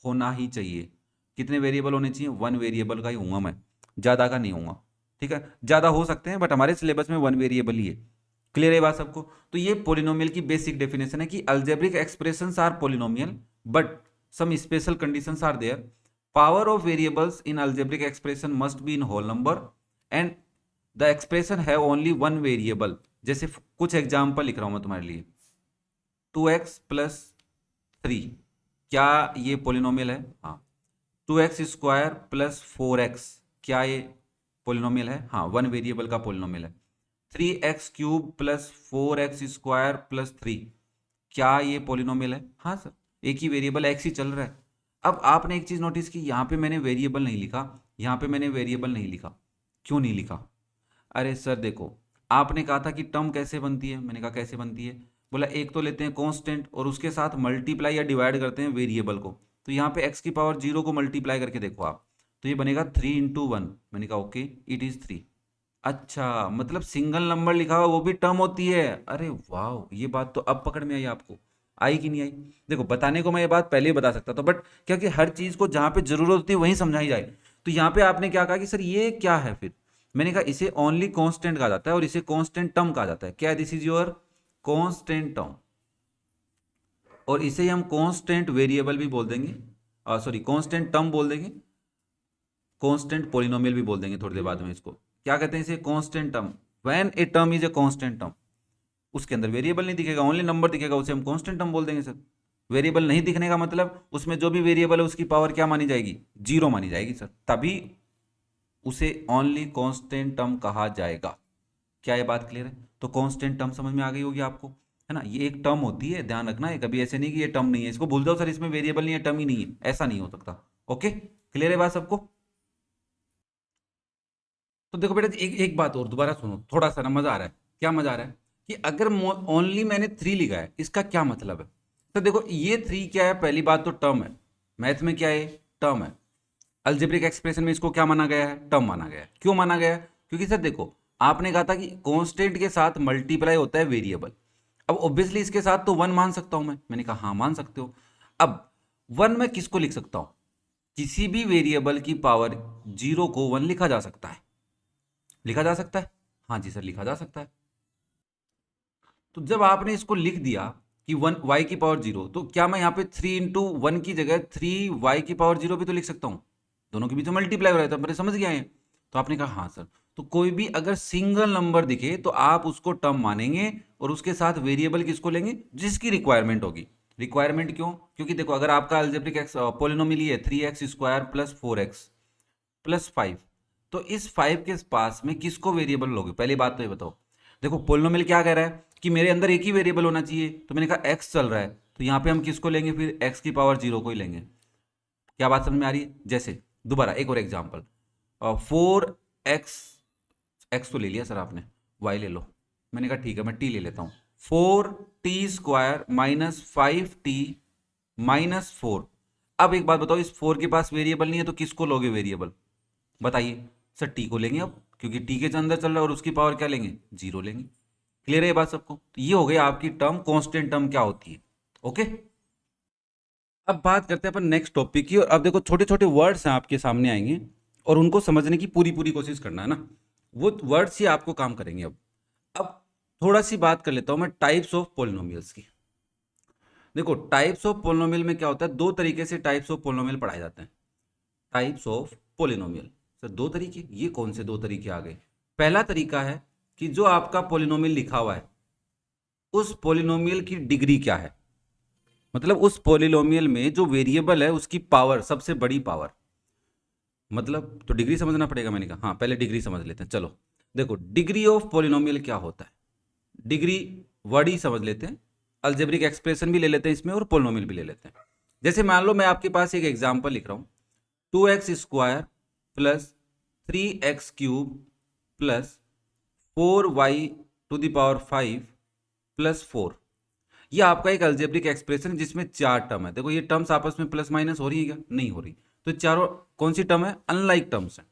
होना ही चाहिए। कितने वेरिएबल होने चाहिए? 1 वेरिएबल का ही हूँगा मैं, ज़्यादा का नहीं हूँगा। ठीक है, ज़्यादा हो सकते हैं बट हमारे सिलेबस में 1 वेरिएबल ही है। क्लियर है बात सबको? तो ये पोलिनोमियल की बेसिक डेफिनेशन है कि algebraic expressions are polynomial but some special conditions are there. Power of variables in algebraic expression must be in whole number and the expression है ओनली 1 वेरिएबल। जैसे कुछ एग्जाम्पल लिख रहा हूं मैं तुम्हारे लिए। 2x प्लस 3, क्या ये पोलिनोमियल है? हाँ। 2x स्क्वायर प्लस 4x, क्या ये पोलिनोमियल है? हाँ, 1 वेरिएबल का पोलिनोमियल है। 3x cube plus 4x square plus 3, क्या ये पोलिनोमियल है? हाँ सर, एक ही वेरिएबल x ही चल रहा है। अब आपने एक चीज नोटिस की, यहाँ पे मैंने वेरिएबल नहीं लिखा, यहाँ पे मैंने वेरिएबल नहीं लिखा। क्यों नहीं लिखा? अरे सर देखो, आपने कहा था कि टर्म कैसे बनती है, मैंने कहा कैसे बनती है, बोला एक तो लेते हैं कांस्टेंट और उसके साथ मल्टीप्लाई या डिवाइड करते हैं वेरिएबल को। तो यहाँ पे x की पावर 0 को मल्टीप्लाई करके देखो आप, तो ये बनेगा 3 इंटू 1। मैंने कहा ओके, इट इज 3। अच्छा, मतलब सिंगल नंबर लिखा हुआ वो भी टर्म होती है? अरे वाह, ये बात तो अब पकड़ में आई आपको, आई कि नहीं आई? देखो, बताने को मैं ये बात पहले ही बता सकता था बट क्योंकि हर चीज को जहां पे जरूरत होती है वहीं समझाई जाए, तो यहाँ पे आपने क्या कहा कि सर ये क्या है? फिर मैंने कहा इसे ओनली कांस्टेंट कहा जाता है और इसे कांस्टेंट टर्म कहा जाता है। क्या? This is your constant term, और इसे हम कांस्टेंट वेरिएबल भी बोल देंगे, सॉरी कांस्टेंट टर्म बोल देंगे, कांस्टेंट पोलिनोमियल भी बोल देंगे थोड़ी देर बाद में। इसको क्या कहते हैं? इसे constant term. When a term is a constant term, उसके अंदर वेरिएबल नहीं दिखेगा, ओनली नंबर दिखेगा, उसे हम कांस्टेंट टर्म बोल देंगे सर। वेरिएबल नहीं दिखने का मतलब उसमें जो भी वेरिएबल है उसकी पावर क्या मानी जाएगी? 0 मानी जाएगी सर, तभी उसे ओनली कांस्टेंट टर्म कहा जाएगा। क्या ये बात क्लियर है? तो कांस्टेंट टर्म समझ में आ गई होगी आपको, है ना? ये एक टर्म होती है, ध्यान रखना है, कभी ऐसे नहीं कि ये टर्म नहीं है, इसको भूल जाओ सर इसमें वेरिएबल नहीं है, टर्म ही नहीं है, ऐसा नहीं हो सकता। ओके, क्लियर है बात सबको? तो देखो बेटा, एक एक बात और दोबारा सुनो, थोड़ा सा ना मजा आ रहा है। क्या मजा आ रहा है? कि अगर ओनली मैंने 3 लिखा है, इसका क्या मतलब है? तो देखो, ये 3 क्या है? पहली बात तो टर्म है, मैथ में क्या है? टर्म है। अलजेब्रिक एक्सप्रेशन में इसको क्या माना गया है? टर्म माना गया है। क्यों माना गया है? क्योंकि सर देखो, आपने कहा था कि कांस्टेंट के साथ मल्टीप्लाई होता है वेरिएबल। अब ऑब्वियसली इसके साथ तो 1 मान सकता हूं मैं, मैंने कहा हाँ मान सकते हो। अब 1 मैं किसको लिख सकता हूं? किसी भी वेरिएबल की पावर 0 को 1 लिखा जा सकता है। लिखा जा सकता है? हाँ जी सर, लिखा जा सकता है। तो जब आपने इसको लिख दिया कि 1 y की पावर 0, तो क्या मैं यहाँ पे 3 इंटू 1 की जगह 3 y की पावर 0 भी तो लिख सकता हूँ? दोनों के बीच में मल्टीप्लाई हो रहा था, मेरे समझ गया है? तो आपने कहा हाँ सर। तो कोई भी अगर सिंगल नंबर दिखे तो आप उसको टर्म मानेंगे और उसके साथ वेरिएबल किसको लेंगे? जिसकी रिक्वायरमेंट होगी। रिक्वायरमेंट क्यों? क्योंकि देखो, अगर आपका अल्जेब्रिक पोलिनोमियल है 3x square plus 4x plus 5, तो इस 5 के पास में किसको वेरिएबल लोगे? पहली बात तो ये बताओ। देखो, पोलिनोमियल क्या कह रहा है कि मेरे अंदर एक ही वेरिएबल होना चाहिए, तो मैंने कहा x चल रहा है, तो यहाँ पे हम किसको लेंगे? फिर x की पावर 0 को ही लेंगे। क्या बात समझ में आ रही है? जैसे दोबारा एक और एग्जांपल, 4x, x तो ले लिया सर आपने, y ले लो। मैंने कहा ठीक है, मैं t ले लेता हूँ। 4t square minus 5t minus 4। अब एक बात बताओ, इस 4 के पास वेरिएबल नहीं है तो किसको लोगे वेरिएबल? बताइए सर। टी को लेंगे अब, क्योंकि टी के अंदर चल रहा है और उसकी पावर क्या लेंगे? 0 लेंगे। क्लियर है ये बात सबको? तो ये हो गई आपकी टर्म, कांस्टेंट टर्म क्या होती है। ओके, अब बात करते हैं अपन नेक्स्ट टॉपिक की। और अब देखो, छोटे छोटे वर्ड्स हैं आपके सामने आएंगे और उनको समझने की पूरी पूरी कोशिश करना है ना, वो वर्ड्स ही आपको काम करेंगे। अब थोड़ा सी बात कर लेता हूं मैं टाइप्स ऑफ पोलिनोमियल्स की। देखो, टाइप्स ऑफ पोलिनोमियल में क्या होता है, दो तरीके से टाइप्स ऑफ पोलिनोमियल पढ़ाए जाते हैं। टाइप्स ऑफ पोलिनोमियल, सर दो तरीके? ये कौन से दो तरीके आ गए? पहला तरीका है कि जो आपका पोलिनोमियल लिखा हुआ है उस पोलिनोमियल की डिग्री क्या है, मतलब उस पोलिनोमियल में जो वेरिएबल है उसकी पावर, सबसे बड़ी पावर, मतलब तो डिग्री समझना पड़ेगा। मैंने कहा हाँ, पहले डिग्री समझ लेते हैं। चलो देखो, डिग्री ऑफ पोलिनोमियल क्या होता है? डिग्री वर्ड ही समझ लेते हैं, अलजेब्रिक एक्सप्रेशन भी ले लेते हैं इसमें और पोलिनोमियल भी ले लेते हैं। जैसे मान लो मैं आपके पास एक एग्जांपल लिख रहा हूं, 2x square plus 3x cube plus 4y to the power 5 plus 4। ये आपका एक अलजेब्रिक एक्सप्रेशन है जिसमें 4 टर्म है। देखो ये टर्म्स आपस में प्लस माइनस हो रही है क्या? नहीं हो रही। तो चारों कौन सी टर्म है? अनलाइक टर्म्स है।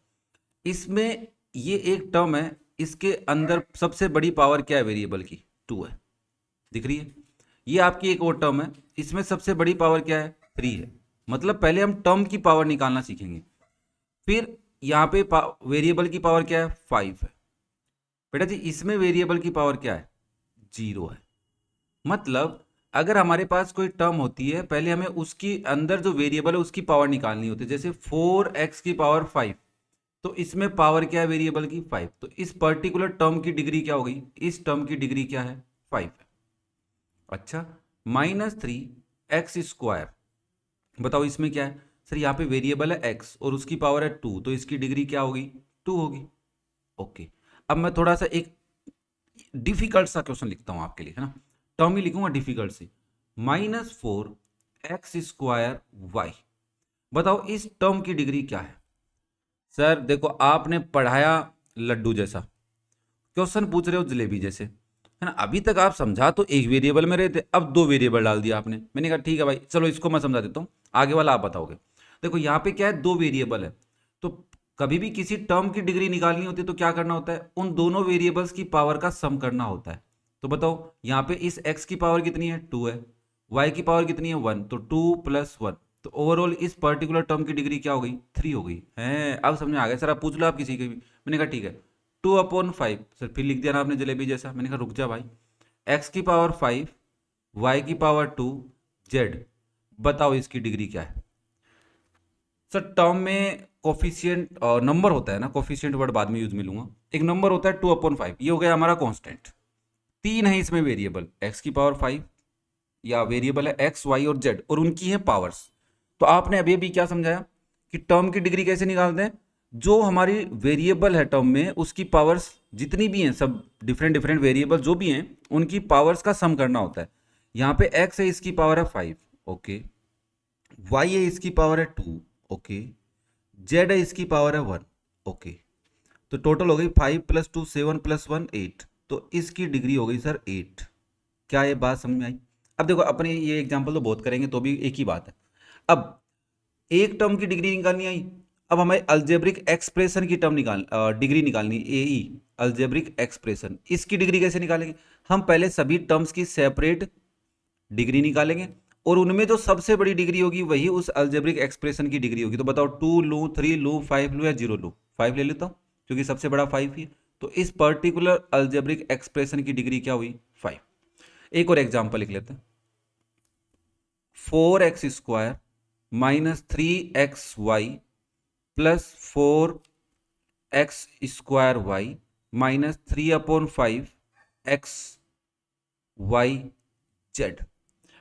इसमें ये एक टर्म है, इसके अंदर सबसे बड़ी पावर क्या है वेरिएबल की? 2 है, दिख रही है। ये आपकी एक और टर्म है, इसमें सबसे बड़ी पावर क्या है? 3 है। मतलब पहले हम टर्म की पावर निकालना सीखेंगे, फिर यहाँ पे वेरिएबल की पावर क्या है? 5 है। बेटा जी इसमें वेरिएबल की पावर क्या है? 0 है। मतलब अगर हमारे पास कोई टर्म होती है, पहले हमें उसकी अंदर जो वेरिएबल है उसकी पावर निकालनी होती है। जैसे 4x की पावर 5, तो इसमें पावर क्या है वेरिएबल की? 5। तो इस पर्टिकुलर टर्म की डिग्री क्या होगी? इस टर्म की डिग्री क्या है? 5 है। अच्छा, -3x², बताओ इसमें क्या है? सर यहाँ पे वेरिएबल है x और उसकी पावर है 2, तो इसकी डिग्री क्या होगी? 2 होगी। ओके, अब मैं थोड़ा सा एक डिफिकल्ट सा क्वेश्चन लिखता हूं आपके लिए, है ना। टर्म ही लिखूंगा डिफिकल्ट सी। -4x²y, बताओ इस टर्म की डिग्री क्या है? सर देखो आपने पढ़ाया लड्डू जैसा, क्वेश्चन पूछ रहे हो जलेबी जैसे, है ना। अभी तक आप समझा तो एक वेरिएबल में रहे थे, अब 2 वेरिएबल डाल दिया आपने। मैंने कहा ठीक है भाई, चलो इसको मैं समझा देता हूँ, आगे वाला आप बताओगे। देखो यहाँ पे क्या है, 2 वेरिएबल है, तो कभी भी किसी टर्म की डिग्री निकालनी होती है तो क्या करना होता है? उन दोनों वेरिएबल्स की पावर का सम करना होता है। तो बताओ यहाँ पे इस x की पावर कितनी है? 2 है। y की पावर कितनी है? 1। तो 2 + 1, तो ओवरऑल इस पर्टिकुलर टर्म की डिग्री क्या हो गई? 3 हो गई है। अब समझ में आ गया? सर आप पूछ लो आप किसी के भी। मैंने कहा ठीक है, 2/5। सर फिर लिख दिया ना आपने जलेबी जैसा। मैंने कहा रुक जा भाई, x की पावर 5, y की पावर 2, z, बताओ इसकी डिग्री क्या है? सर टर्म में कोफिशिएंट नंबर होता है ना, कोफिशिएंट वर्ड बाद में यूज में लूंगा। एक नंबर होता है 2/5, ये हो गया हमारा कांस्टेंट। 3 है इसमें वेरिएबल, x की पावर 5, या वेरिएबल है x, y और z, और उनकी है पावर्स। तो आपने अभी अभी क्या समझाया कि टर्म की डिग्री कैसे निकालते हैं? जो हमारी वेरिएबल है टर्म में, उसकी पावर्स जितनी भी हैं, सब डिफरेंट डिफरेंट वेरिएबल जो भी हैं, उनकी पावर्स का सम करना होता है। यहाँ पे x है, इसकी पावर है 5, ओके। y है, इसकी पावर है 2, ओके। z है, इसकी पावर है 1, ओके। तो टोटल हो गई 5 + 2 7 + 1 8, तो इसकी डिग्री हो गई सर 8। क्या ये बात समझ में आई? अब देखो अपने ये एग्जांपल तो बहुत करेंगे तो भी एक ही बात है। अब एक टर्म की डिग्री निकालनी आई, अब हमें अलजेब्रिक एक्सप्रेशन की डिग्री निकालनी, ए ई अलजेब्रिक एक्सप्रेशन, इसकी डिग्री कैसे निकालेंगे? हम पहले सभी टर्म्स की सेपरेट डिग्री निकालेंगे, और उनमें जो सबसे बड़ी डिग्री होगी वही उस अलजेब्रिक एक्सप्रेशन की डिग्री होगी। तो बताओ 2 लूँ, 3 लूँ, 5 लूँ या 0 लूँ? 5 ले लेता हूँ क्योंकि सबसे बड़ा 5 ही है। तो इस पर्टिकुलर अलजेब्रिक एक्सप्रेशन की डिग्री क्या हुई? 5। एक और एग्जांपल लिख लेते हैं। 4x² - 3xy + 4x² y - 3/5xyz,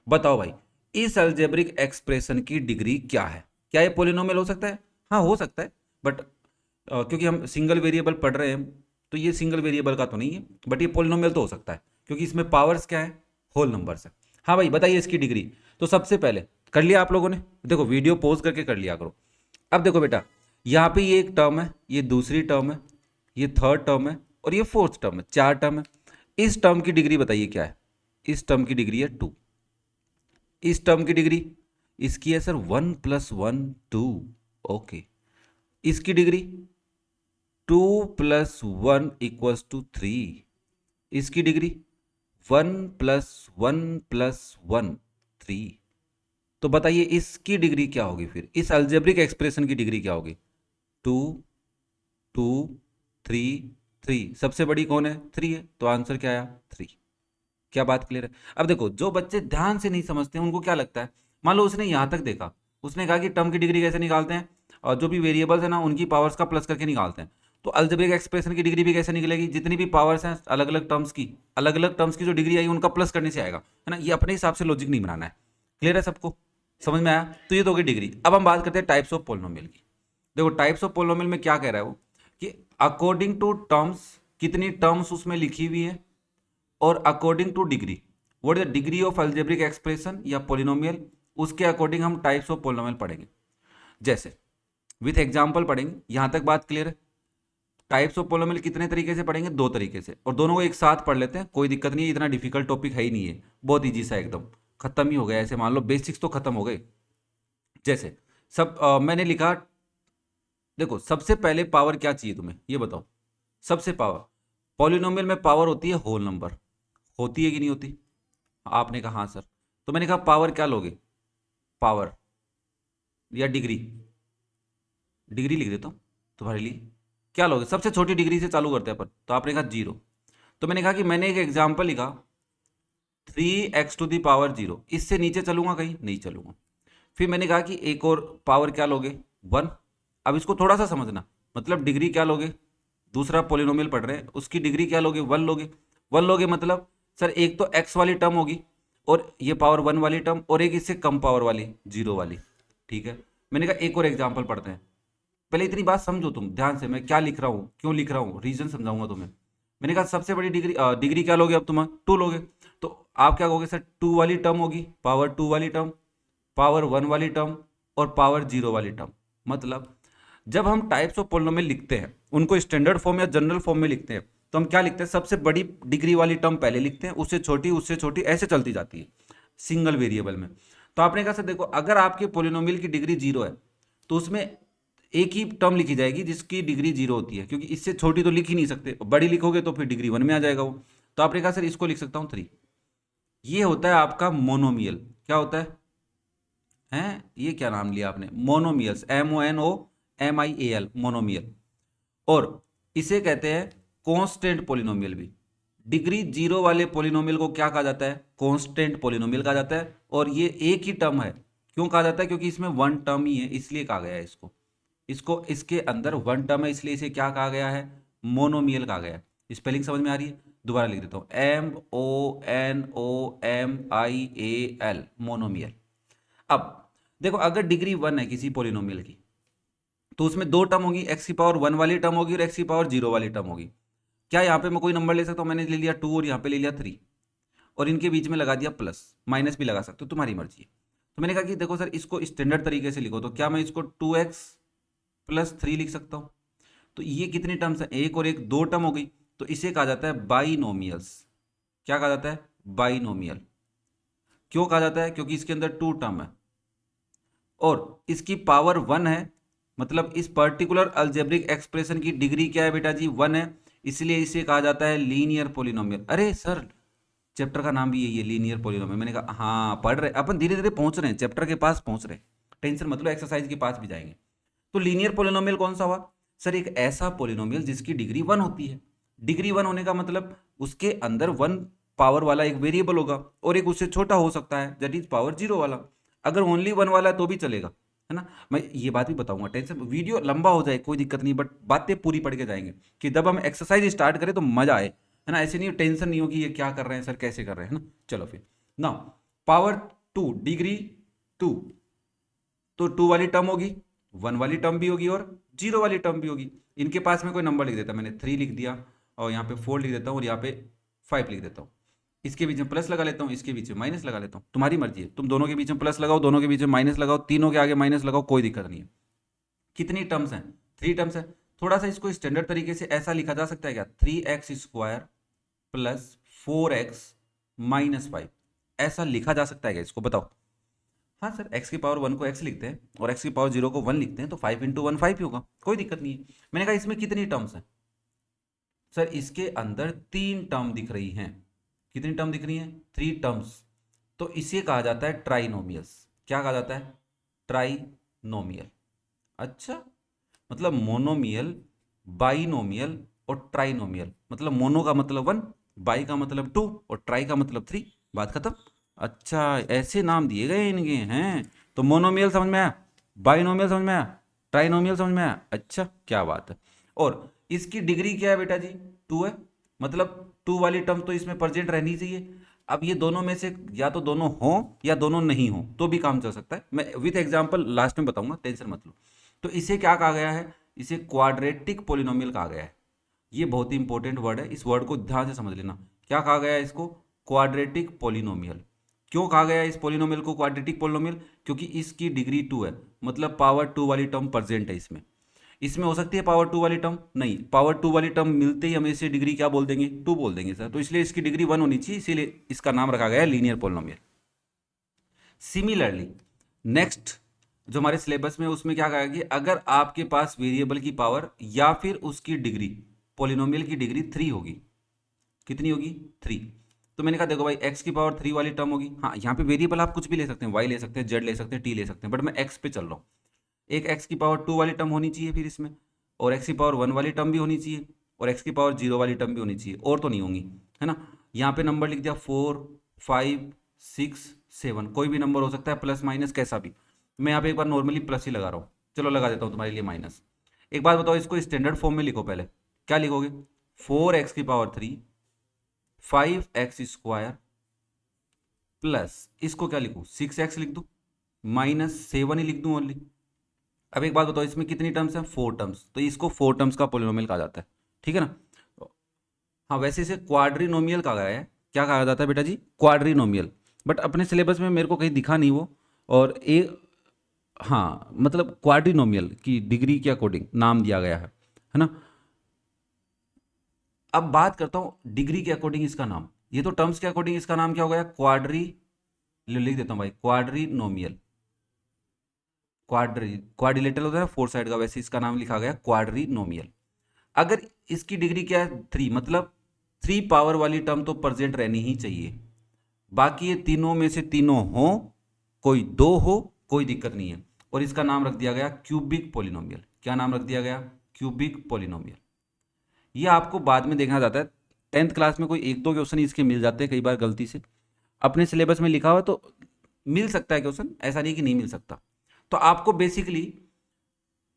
बताओ भाई इस अलजेब्रिक एक्सप्रेशन की डिग्री क्या है? क्या ये पॉलिनोमियल हो सकता है? हाँ हो सकता है, बट क्योंकि हम सिंगल वेरिएबल पढ़ रहे हैं तो ये सिंगल वेरिएबल का तो नहीं है, बट ये पॉलिनोमियल तो हो सकता है क्योंकि इसमें पावर्स क्या है? होल नंबर्स है। हाँ भाई बताइए इसकी डिग्री। तो सबसे पहले कर लिया आप लोगों ने, देखो वीडियो पॉज करके कर लिया करो। अब देखो बेटा, यहाँ पे ये एक टर्म है, ये दूसरी टर्म है, ये थर्ड टर्म है और ये फोर्थ टर्म है, 4 टर्म है। इस टर्म की डिग्री बताइए क्या है? इस टर्म की डिग्री है 2। इस टर्म की डिग्री इसकी है सर 1 + 1 2, ओके। इसकी डिग्री 2 + 1 = 3। इसकी डिग्री 1 + 1 + 1 3। तो बताइए इसकी डिग्री क्या होगी? फिर इस अलजेब्रिक एक्सप्रेशन की डिग्री क्या होगी? 2 2 3 3, सबसे बड़ी कौन है? 3 है, तो आंसर क्या आया? 3। क्या बात क्लियर है? अब देखो जो बच्चे ध्यान से नहीं समझते उनको क्या लगता है, मान लो उसने यहां तक देखा, उसने कहा कि टर्म की डिग्री कैसे निकालते हैं, और जो भी वेरिएबल्स है ना उनकी पावर्स का प्लस करके निकालते हैं। तो अलजेब्रिक एक्सप्रेशन की डिग्री भी कैसे निकलेगी? जितनी भी पावर्स हैं अलग अलग टर्म्स की जो डिग्री आई उनका प्लस करने से आएगा, है ना। ये अपने हिसाब से लॉजिक नहीं बनाना है। क्लियर है सबको? समझ में आया? तो ये तो होगी डिग्री। अब हम बात करते हैं टाइप्स ऑफ पोलिनोमियल की। देखो टाइप्स ऑफ पोलिनोमियल में क्या कह रहा है वो, कि अकॉर्डिंग टू टर्म्स, कितनी टर्म्स उसमें लिखी हुई है, और according two degree, what is the degree of algebraic expression या पोलिनोमियल, उसके अकॉर्डिंग हम टाइप्स ऑफ पोलिनोमियल पढ़ेंगे। जैसे विथ एग्जांपल पढ़ेंगे। यहां तक बात क्लियर है? टाइप्स ऑफ पोलिनोमियल कितने तरीके से पढ़ेंगे? 2 तरीके से, और दोनों को एक साथ पढ़ लेते हैं, कोई दिक्कत नहीं है, इतना डिफिकल्ट टॉपिक है ही नहीं है, बहुत ईजी सा एकदम, खत्म ही हो गया, ऐसे मान लो बेसिक्स तो खत्म हो गए। जैसे मैंने लिखा, देखो सबसे पहले पावर क्या चाहिए तुम्हें ये बताओ, सबसे पावर, पॉलिनोमियल में पावर होती है होल नंबर, होती है कि नहीं होती? आपने कहा हाँ सर, तो मैंने कहा पावर क्या लोगे, पावर या डिग्री, डिग्री लिख देता हूँ तुम्हारे लिए, क्या लोगे? सबसे छोटी डिग्री से चालू करते हैं अपन, तो आपने कहा 0, तो मैंने कहा कि मैंने एक एग्जाम्पल लिखा 3x⁻0, इससे नीचे चलूंगा कहीं? नहीं चलूंगा। फिर मैंने कहा कि एक और पावर क्या लोगे, 1। अब इसको थोड़ा सा समझना, मतलब डिग्री क्या लोगे, दूसरा पोलिनोमियल पढ़ रहे हैं, उसकी डिग्री क्या लोगे, 1 लोगे। 1 लोगे मतलब सर एक तो x वाली टर्म होगी, और ये पावर 1 वाली टर्म, और एक इससे कम पावर वाली 0 वाली, ठीक है। मैंने कहा एक और एग्जाम्पल पढ़ते हैं, पहले इतनी बात समझो तुम ध्यान से, मैं क्या लिख रहा हूँ, क्यों लिख रहा हूँ, रीजन समझाऊंगा तुम्हें। मैंने कहा सबसे बड़ी डिग्री, डिग्री क्या लोगे अब तुम, 2 लोगे, तो आप क्या कहोगे सर, 2 वाली टर्म होगी, पावर 2 वाली टर्म, पावर 1 वाली टर्म, और पावर 0 वाली टर्म। मतलब जब हम टाइप्स ऑफ पोलिनोमियल लिखते हैं, उनको स्टैंडर्ड फॉर्म या जनरल फॉर्म में लिखते हैं, तो हम क्या लिखते हैं, सबसे बड़ी डिग्री वाली टर्म पहले लिखते हैं, उससे छोटी ऐसे चलती जाती है सिंगल वेरिएबल में। तो आपने कहा सर देखो, अगर आपके पोलिनोमियल की डिग्री 0 है, तो उसमें एक ही टर्म लिखी जाएगी जिसकी डिग्री 0 होती है, क्योंकि इससे छोटी तो लिख ही नहीं सकते, बड़ी लिखोगे तो फिर डिग्री 1 में आ जाएगा वो। तो आपने कहा सर इसको लिख सकता हूँ 3। ये होता है आपका मोनोमियल। क्या होता है हैं, ये क्या नाम लिया आपने, मोनोमियल्स, MONOMIAL, मोनोमियल। और इसे कहते हैं कांस्टेंट पोलिनोमियल भी। डिग्री 0 वाले पोलिनोमियल को क्या कहा जाता है, कांस्टेंट पोलिनोमियल कहा जाता है। और ये एक ही टर्म है, क्यों कहा जाता है, क्योंकि इसमें 1 टर्म ही है, इसलिए कहा गया है इसको, इसके अंदर 1 टर्म है, इसलिए इसे क्या कहा गया है, मोनोमियल कहा गया है। स्पेलिंग समझ में आ रही है? दोबारा लिख देता हूं, MONOMIAL, मोनोमियल। अब देखो, अगर डिग्री 1 है किसी पोलिनोमियल की, तो उसमें 2 टर्म होगी, x⁻1 वाली टर्म होगी और x⁻0 वाली टर्म होगी। क्या यहाँ पे मैं कोई नंबर ले सकता हूँ? मैंने ले लिया 2 और यहाँ पे ले लिया 3, और इनके बीच में लगा दिया प्लस, माइनस भी लगा सकते हो, तुम्हारी मर्जी है। तो मैंने कहा कि देखो सर इसको स्टैंडर्ड तरीके से लिखो, तो क्या मैं इसको 2x+3 लिख सकता हूँ? तो ये कितनी टर्म्स है, एक और एक 2 टर्म हो गई, तो इसे कहा जाता है बाइनोमियल्स। क्या कहा जाता है, बाइनोमियल। क्यों कहा जाता है, क्योंकि इसके अंदर 2 टर्म है और इसकी पावर 1 है, मतलब इस पर्टिकुलर अलजेब्रिक एक्सप्रेशन की डिग्री क्या है बेटा जी, 1 है, इसलिए इसे कहा जाता है लीनियर पोलिनोमियल। अरे सर चैप्टर का नाम भी यही है, लीनियर पोलिनोमियल। मैंने कहा हाँ पढ़ रहे अपन, धीरे धीरे पहुंच रहे हैं, चैप्टर के पास पहुंच रहे हैं, टेंशन मतलब एक्सरसाइज के पास भी जाएंगे। तो लीनियर पोलिनोमियल कौन सा हुआ सर, एक ऐसा पोलिनोमियल जिसकी डिग्री 1 होती है। डिग्री 1 होने का मतलब उसके अंदर 1 पावर वाला एक वेरिएबल होगा, और एक उससे छोटा हो सकता है, दैट इज पावर 0 वाला। अगर ओनली 1 वाला है तो भी चलेगा, है ना। मैं ये बात भी बताऊंगा, टेंशन, वीडियो लंबा हो जाए कोई दिक्कत नहीं, बट बातें पूरी पढ़ के जाएंगे कि जब हम एक्सरसाइज स्टार्ट करें तो मजा आए, है ना। ऐसे नहीं, टेंशन नहीं होगी ये क्या कर रहे हैं सर, कैसे कर रहे हैं, है ना। चलो फिर ना, पावर 2 डिग्री 2, तो 2 वाली टर्म होगी, 1 वाली टर्म भी होगी और 0 वाली टर्म भी होगी। इनके पास में कोई नंबर लिख देता, मैंने 3 लिख दिया, और यहाँ पे 4 लिख देता हूँ, और यहाँ पे 5 लिख देता हूँ। इसके बीच में प्लस लगा लेता हूँ, इसके बीच में माइनस लगा लेता हूँ, तुम्हारी मर्जी है, तुम दोनों के बीच में प्लस लगाओ, दोनों के बीच में माइनस लगाओ, तीनों के आगे माइनस लगाओ, कोई दिक्कत नहीं है। कितनी टर्म्स हैं, 3 टर्म्स है। थोड़ा सा इसको स्टैंडर्ड तरीके से ऐसा लिखा जा सकता है क्या, 3x² + 4x - 5, ऐसा लिखा जा सकता है क्या, इसको बताओ। हाँ सर, x⁻1 को x लिखते हैं और x⁻0 को 1 लिखते हैं, तो 5 × 1 5 ही होगा, कोई दिक्कत नहीं है। मैंने कहा इसमें कितनी टर्म्स हैं सर, इसके अंदर 3 टर्म दिख रही हैं। कितनी टर्म दिख रही हैं, 3 टर्म्स। तो इसे कहा जाता है ट्राइनोमियल्स। क्या कहा जाता है, ट्राइनोमियल। अच्छा, मतलब मोनोमियल, बाइनोमियल और ट्राइनोमियल। मतलब मोनो का मतलब 1, बाई का मतलब 2 और ट्राई का मतलब 3, बात खत्म। अच्छा, ऐसे नाम दिए गए इनके हैं। तो मोनोमियल समझ में आया, बाइनोमियल समझ में आया, ट्राइनोमियल समझ में आया। अच्छा क्या बात है। और इसकी डिग्री क्या है बेटा जी, 2 है, मतलब 2 वाली टर्म तो इसमें प्रेजेंट रहनी चाहिए। अब ये दोनों में से या तो दोनों हो या दोनों नहीं हो तो भी काम चल सकता है, मैं विथ एग्जांपल लास्ट में बताऊंगा, टेंशन मत लो। तो इसे क्या कहा गया है, इसे क्वाड्रेटिक पोलिनोमियल कहा गया है। ये बहुत ही इंपॉर्टेंट वर्ड है, इस वर्ड को ध्यान से समझ लेना। क्या कहा गया है इसको, क्वाड्रेटिक पोलिनोमियल। क्यों कहा गया है इस पोलिनोमियल को क्वाड्रेटिक पोलिनोमियल, क्योंकि इसकी डिग्री 2 है, मतलब पावर 2 वाली टर्म प्रेजेंट है इसमें। इसमें हो सकती है पावर 2 वाली टर्म, नहीं, पावर 2 वाली टर्म मिलते ही हम इसे डिग्री क्या बोल देंगे, 2 बोल देंगे सर, तो इसलिए इसकी डिग्री 1 होनी चाहिए, इसीलिए इसका नाम रखा गया है लीनियर पॉलिनोमियल। सिमिलरली नेक्स्ट जो हमारे सिलेबस में उसमें क्या कहा कि अगर आपके पास वेरिएबल की पावर या फिर उसकी डिग्री, पॉलिनोमियल की डिग्री 3 होगी, कितनी होगी 3, तो मैंने कहा देखो भाई x की पावर 3 वाली टर्म होगी। हाँ, यहाँ पे वेरिएबल आप कुछ भी ले सकते हैं, y ले सकते हैं, z ले सकते हैं, t ले सकते हैं, बट मैं x पे चल रहा हूँ। एक x की पावर 2 वाली टर्म होनी चाहिए फिर इसमें, और x की पावर 1 वाली टर्म भी होनी चाहिए, और x की पावर 0 वाली टर्म भी होनी चाहिए, और तो नहीं होंगी, है ना। यहाँ पे नंबर लिख दिया 4 5 6 7, कोई भी नंबर हो सकता है, प्लस माइनस कैसा भी। मैं यहाँ पे एक बार नॉर्मली प्लस ही लगा रहा हूँ, चलो लगा देता हूँ तुम्हारे लिए माइनस। एक बात बताओ, इसको स्टैंडर्ड फॉर्म में लिखो पहले, क्या लिखोगे, 4x की पावर 3 5x स्क्वायर प्लस इसको क्या लिखूँ 6x लिख दूँ, माइनस 7 ही लिख दूँ ओनली। अब एक बात बताओ, इसमें कितनी टर्म्स हैं, 4 टर्म्स, तो इसको 4 टर्म्स का पॉलिनोमियल कहा जाता है, ठीक है ना। हाँ, वैसे इसे क्वाड्रिनोमियल कहा गया है, क्या कहा जाता है बेटा जी, क्वाड्रिनोमियल, बट अपने सिलेबस में मेरे को कहीं दिखा नहीं वो, और हाँ मतलब क्वाड्रिनोमियल की डिग्री के अकॉर्डिंग नाम दिया गया है ना। अब बात करता हूँ डिग्री के अकॉर्डिंग इसका नाम, ये तो टर्म्स के अकॉर्डिंग इसका नाम क्या हो गया, लिख देता हूँ भाई, क्वाड्रिनोमियल। क्वाड्रिलेटरल होता है ना 4 साइड का, वैसे इसका नाम लिखा गया क्वाड्रिनोमियल। अगर इसकी डिग्री क्या है 3, मतलब 3 पावर वाली टर्म तो प्रेजेंट रहनी ही चाहिए, बाकी ये तीनों में से तीनों हो, कोई 2 हो, कोई दिक्कत नहीं है, और इसका नाम रख दिया गया क्यूबिक पॉलिनोमियल। क्या नाम रख दिया गया, क्यूबिक पॉलिनोमियल। ये आपको बाद में देखना जाता है, 10th क्लास में कोई 1-2 क्वेश्चन इसके मिल जाते हैं कई बार गलती से, अपने सिलेबस में लिखा हुआ तो मिल सकता है क्वेश्चन, ऐसा नहीं कि नहीं मिल सकता। तो आपको बेसिकली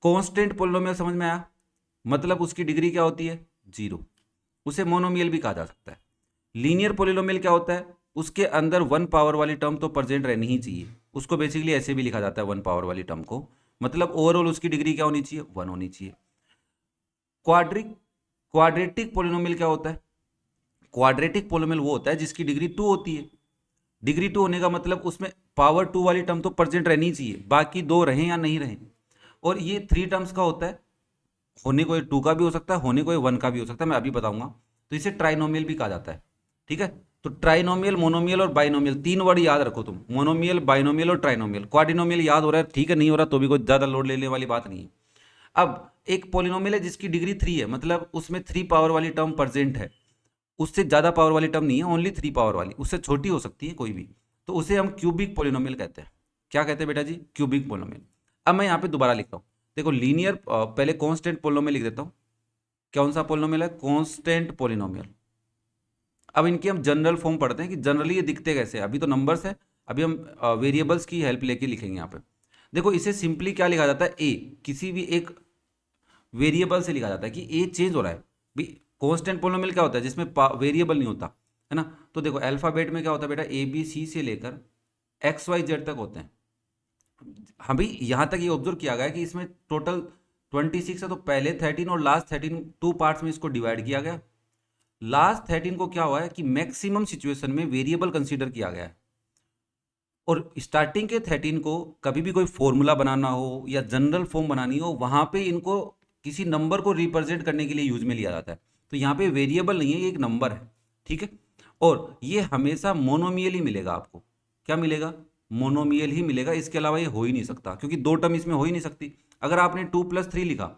कांस्टेंट पॉलिनोमियल समझ में आया, मतलब उसकी डिग्री क्या होती है 0, उसे मोनोमियल भी कहा जा सकता है। लीनियर पॉलिनोमियल क्या होता है, उसके अंदर 1 पावर वाली टर्म तो प्रेजेंट रहनी ही चाहिए, उसको बेसिकली ऐसे भी लिखा जाता है 1 पावर वाली टर्म को, मतलब ओवरऑल उसकी डिग्री क्या होनी चाहिए 1 होनी चाहिए। क्वाड्रेटिक पॉलिनोमियल क्या होता है, क्वाड्रेटिक पॉलिनोमियल वो होता है जिसकी डिग्री 2 होती है। डिग्री 2 होने का मतलब उसमें पावर 2 वाली टर्म तो प्रेजेंट रहनी चाहिए, बाकी 2 रहें या नहीं रहें। और ये 3 टर्म्स का होता है, होने कोई 2 का भी हो सकता है, होने कोई 1 का भी हो सकता है, मैं अभी बताऊंगा। तो इसे ट्राइनोमियल भी कहा जाता है, ठीक है। तो ट्राइनोमियल, मोनोमियल और बाइनोमियल, 3 वर्ड याद रखो तुम, मोनोमियल, बाइनोमियल और ट्राइनोमियल। क्वाड्रिनोमियल याद हो रहा है, ठीक है, नहीं हो रहा तो भी कोई ज़्यादा लोड लेने वाली बात नहीं है। अब एक पॉलिनोमियल है जिसकी डिग्री 3 है, मतलब उसमें 3 पावर वाली टर्म प्रेजेंट है, उससे ज़्यादा पावर वाली टर्म नहीं है, ओनली 3 पावर वाली, उससे छोटी हो सकती है कोई भी, तो उसे हम क्यूबिक पॉलिनोमियल कहते हैं। क्या कहते हैं बेटा जी, क्यूबिक पॉलिनोमियल। अब मैं यहाँ पे दोबारा लिखता हूँ, देखो लीनियर, पहले कांस्टेंट पॉलिनोमियल लिख देता हूँ। कौन सा पॉलिनोमियल है, कांस्टेंट पॉलिनोमियल। अब इनकी हम जनरल फॉर्म पढ़ते हैं कि जनरली ये दिखते कैसे हैं। अभी तो नंबर्स है, अभी हम वेरिएबल्स की हेल्प लेके लिखेंगे यहाँ पे। देखो इसे सिंपली क्या लिखा जाता है, ए किसी भी एक वेरिएबल से लिखा जाता है कि ए चेंज हो रहा है भी। कांस्टेंट पॉलिनोमियल क्या होता है जिसमें वेरिएबल नहीं होता, है ना। तो देखो अल्फाबेट में क्या होता है बेटा, ए बी सी से लेकर एक्स वाई जेड तक होते हैं। हाँ भाई, यहाँ तक ये ऑब्जर्व किया गया है कि इसमें टोटल 26 है, तो पहले 13 और लास्ट 13 2 पार्ट्स में इसको डिवाइड किया गया। लास्ट 13 को क्या हुआ है कि मैक्सिमम सिचुएशन में वेरिएबल कंसीडर किया गया है, और स्टार्टिंग के 13 को कभी भी कोई फॉर्मूला बनाना हो या जनरल फॉर्म बनानी हो, वहां पे इनको किसी नंबर को रिप्रेजेंट करने के लिए यूज में लिया जाता है। तो यहाँ पे वेरिएबल नहीं है, ये एक नंबर है, ठीक है। और ये हमेशा मोनोमियल ही मिलेगा आपको, क्या मिलेगा, मोनोमियल ही मिलेगा, इसके अलावा ये हो ही नहीं सकता, क्योंकि 2 टर्म इसमें हो ही नहीं सकती। अगर आपने 2 + 3 लिखा,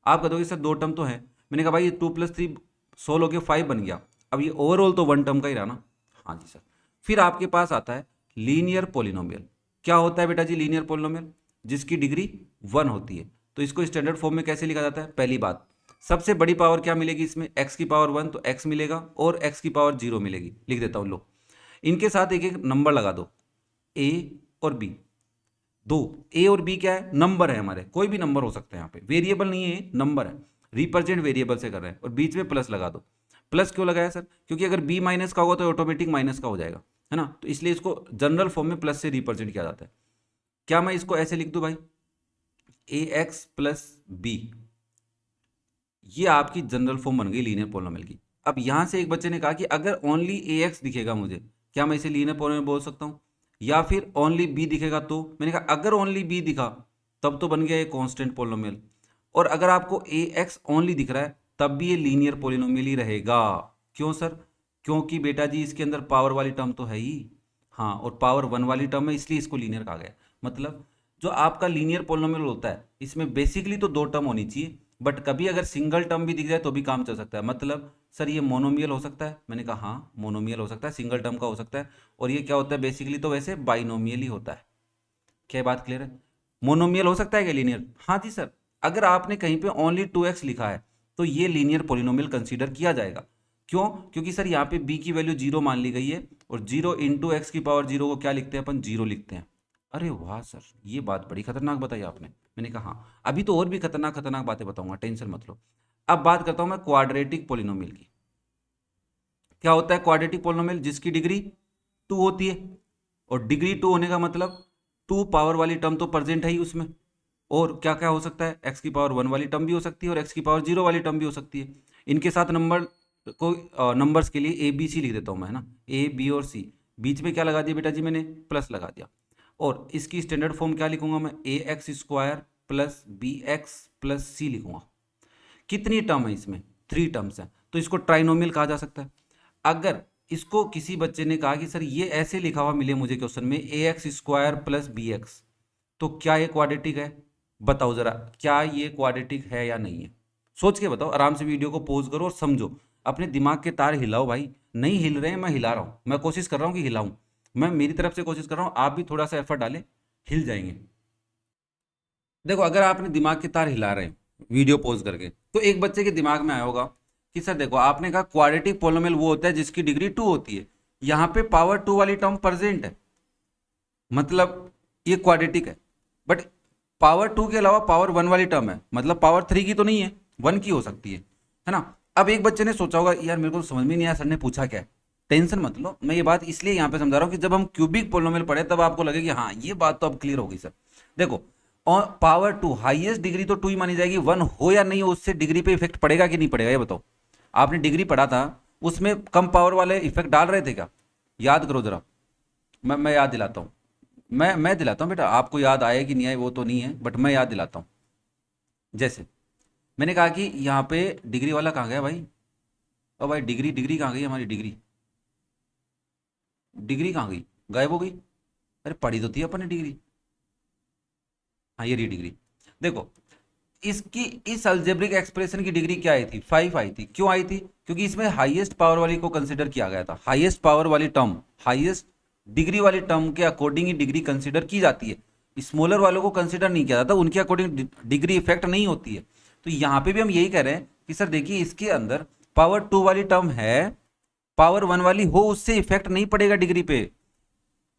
आप कहोगे सर 2 टर्म तो है, मैंने कहा भाई ये 2 + 3 16 हो गया 5 बन गया, अब ये ओवरऑल तो 1 टर्म का ही रहा ना। हाँ जी सर। फिर आपके पास आता है लीनियर पॉलिनोमियल। क्या होता है बेटा जी लीनियर पॉलिनोमियल, जिसकी डिग्री 1 होती है। तो इसको स्टैंडर्ड फॉर्म में कैसे लिखा जाता है, पहली बात सबसे बड़ी पावर क्या मिलेगी इसमें, x की पावर 1 तो x मिलेगा, और x की पावर 0 मिलेगी। लिख देता हूँ लो, इनके साथ एक एक नंबर लगा दो, a और b। दो a और b क्या है, नंबर है हमारे, कोई भी नंबर हो सकता है, यहाँ पे वेरिएबल नहीं है, नंबर है, रिप्रेजेंट वेरिएबल से कर रहे हैं, और बीच में प्लस लगा दो। प्लस क्यों लगाया सर, क्योंकि अगर b माइनस का होगा तो ऑटोमेटिक माइनस का हो जाएगा, है ना, तो इसलिए इसको जनरल फॉर्म में प्लस से रिप्रेजेंट किया जाता है। क्या मैं इसको ऐसे लिख दूं भाई, ax + b, ये आपकी जनरल फॉर्म बन गई लीनियर पॉलिनोमियल की। अब यहां से एक बच्चे ने कहा कि अगर ओनली ax दिखेगा मुझे, क्या मैं इसे लीनियर पॉलिनोमियल बोल सकता हूं, या फिर ओनली b दिखेगा तो। मैंने कहा अगर ओनली b दिखा तब तो बन गया ये कांस्टेंट पॉलिनोमियल, और अगर आपको ए एक्स ओनली दिख रहा है तब भी ये लीनियर पॉलिनोमियल ही रहेगा। क्यों सर? क्योंकि बेटा जी इसके अंदर पावर वाली टर्म तो है ही, हाँ, और पावर 1 वाली टर्म है, इसलिए इसको लीनियर कहा गया। मतलब जो आपका लीनियर पॉलिनोमियल होता है इसमें बेसिकली तो 2 टर्म होनी चाहिए, बट कभी अगर सिंगल टर्म भी दिख जाए तो भी काम चल सकता है। मतलब सर ये मोनोमियल हो सकता है, मैंने कहा हाँ मोनोमियल हो सकता है, सिंगल टर्म का हो सकता है। और ये क्या होता है बेसिकली तो वैसे बाइनोमियल ही होता है। क्या बात क्लियर है? मोनोमियल हो सकता है क्या लीनियर? हाँ जी सर, अगर आपने कहीं पे ओनली 2x लिखा है तो ये लीनियर पॉलिनोमियल कंसीडर किया जाएगा। क्यों? क्योंकि सर यहाँ पे b की वैल्यू 0 मान ली गई है, और 0 इंटू एक्स की पावर 0 को क्या लिखते हैं अपन? 0 लिखते हैं। अरे वाह सर, ये बात बड़ी खतरनाक बताई आपने। मैंने कहा हाँ, अभी तो और भी खतरनाक खतरनाक बातें बताऊंगा, टेंशन मत लो। अब बात करता हूं मैं क्वाड्रेटिक पॉलिनोमियल की। क्या होता है क्वाड्रेटिक पॉलिनोमियल? जिसकी डिग्री 2 होती है, और डिग्री 2 होने का मतलब 2 पावर वाली टर्म तो प्रेजेंट है ही उसमें। और क्या क्या हो सकता है? एक्स की पावर 1 वाली टर्म भी हो सकती है और एक्स की पावर 0 वाली टर्म भी हो सकती है। इनके साथ नंबर को नंबर्स के लिए ए बी सी लिख देता हूँ मैं, है ना, ए बी और सी। बीच में क्या लगा दिया बेटा जी? मैंने प्लस लगा दिया। और इसकी स्टैंडर्ड फॉर्म क्या लिखूंगा मैं? A X square plus B X plus C लिखूंगा। कितनी टर्म है इसमें? 3 टर्म्स है, तो इसको ट्राइनोमियल कहा जा सकता है। अगर इसको किसी बच्चे ने कहा कि सर ये ऐसे लिखा हुआ मिले मुझे क्वेश्चन में, A X square plus B X, तो क्या ये क्वाड्रेटिक है? बताओ जरा, क्या ये क्वाड्रेटिक है या नहीं है? सोच के बताओ, आराम से वीडियो को पॉज करो और समझो, अपने दिमाग के तार हिलाओ भाई। नहीं हिल रहे हैं, मैं हिला रहा हूं, मैं कोशिश कर रहा हूं कि हिलाऊं। मैं मेरी तरफ से कोशिश कर रहा हूं, आप भी थोड़ा सा एफर्ट डालें, हिल जाएंगे। देखो, अगर आपने दिमाग के तार हिला रहे हैं वीडियो पॉज करके, तो एक बच्चे के दिमाग में आया होगा कि सर देखो, आपने कहा क्वाड्रेटिक पॉलिनोमियल वो होता है जिसकी डिग्री 2 होती है, यहाँ पे पावर 2 वाली टर्म प्रेजेंट है, मतलब ये क्वाड्रेटिक है। बट पावर 2 के अलावा पावर 1 वाली टर्म है, मतलब पावर 3 की तो नहीं है, 1 की हो सकती है ना। अब एक बच्चे ने सोचा होगा यार मेरे को समझ में नहीं आया, सर ने पूछा क्या है। टेंशन मत लो, मैं ये बात इसलिए यहाँ पे समझा रहा हूँ कि जब हम क्यूबिक पोलिनोमियल पढ़े तब आपको लगे कि हाँ ये बात तो अब क्लियर होगी सर। देखो, और पावर 2 हाईएस्ट डिग्री तो 2 ही मानी जाएगी, 1 हो या नहीं हो उससे डिग्री पे इफेक्ट पड़ेगा कि नहीं पड़ेगा ये बताओ। आपने डिग्री पढ़ा था, उसमें कम पावर वाले इफेक्ट डाल रहे थे क्या? याद करो जरा, मैं याद दिलाता हूँ। मैं दिलाता हूँ बेटा, आपको याद आए कि नहीं आए वो तो नहीं है, बट मैं याद दिलाता हूँ। जैसे मैंने कहा कि यहाँ पे डिग्री वाला कहाँ गया भाई? ओ भाई, डिग्री डिग्री कहाँ गई हमारी? डिग्री डिग्री कहाँ गई? गायब हो गई। अरे पढ़ी तो थी अपन ने डिग्री। हाँ ये रही डिग्री। देखो, इसकी इस अलजेब्रिक एक्सप्रेशन की डिग्री क्या आई थी? 5 आई थी। क्यों आई थी? क्योंकि इसमें हाईएस्ट पावर वाली को कंसिडर किया गया था। हाईएस्ट पावर वाली टर्म, हाईएस्ट डिग्री वाली टर्म के अकॉर्डिंग ही डिग्री कंसिडर की जाती है, स्मॉलर वालों को कंसिडर नहीं किया जाता, उनके अकॉर्डिंग डिग्री इफेक्ट नहीं होती है। तो यहाँ पे भी हम यही कह रहे हैं कि सर देखिए इसके अंदर पावर 2 वाली टर्म है, पावर 1 वाली हो उससे इफेक्ट नहीं पड़ेगा डिग्री पे,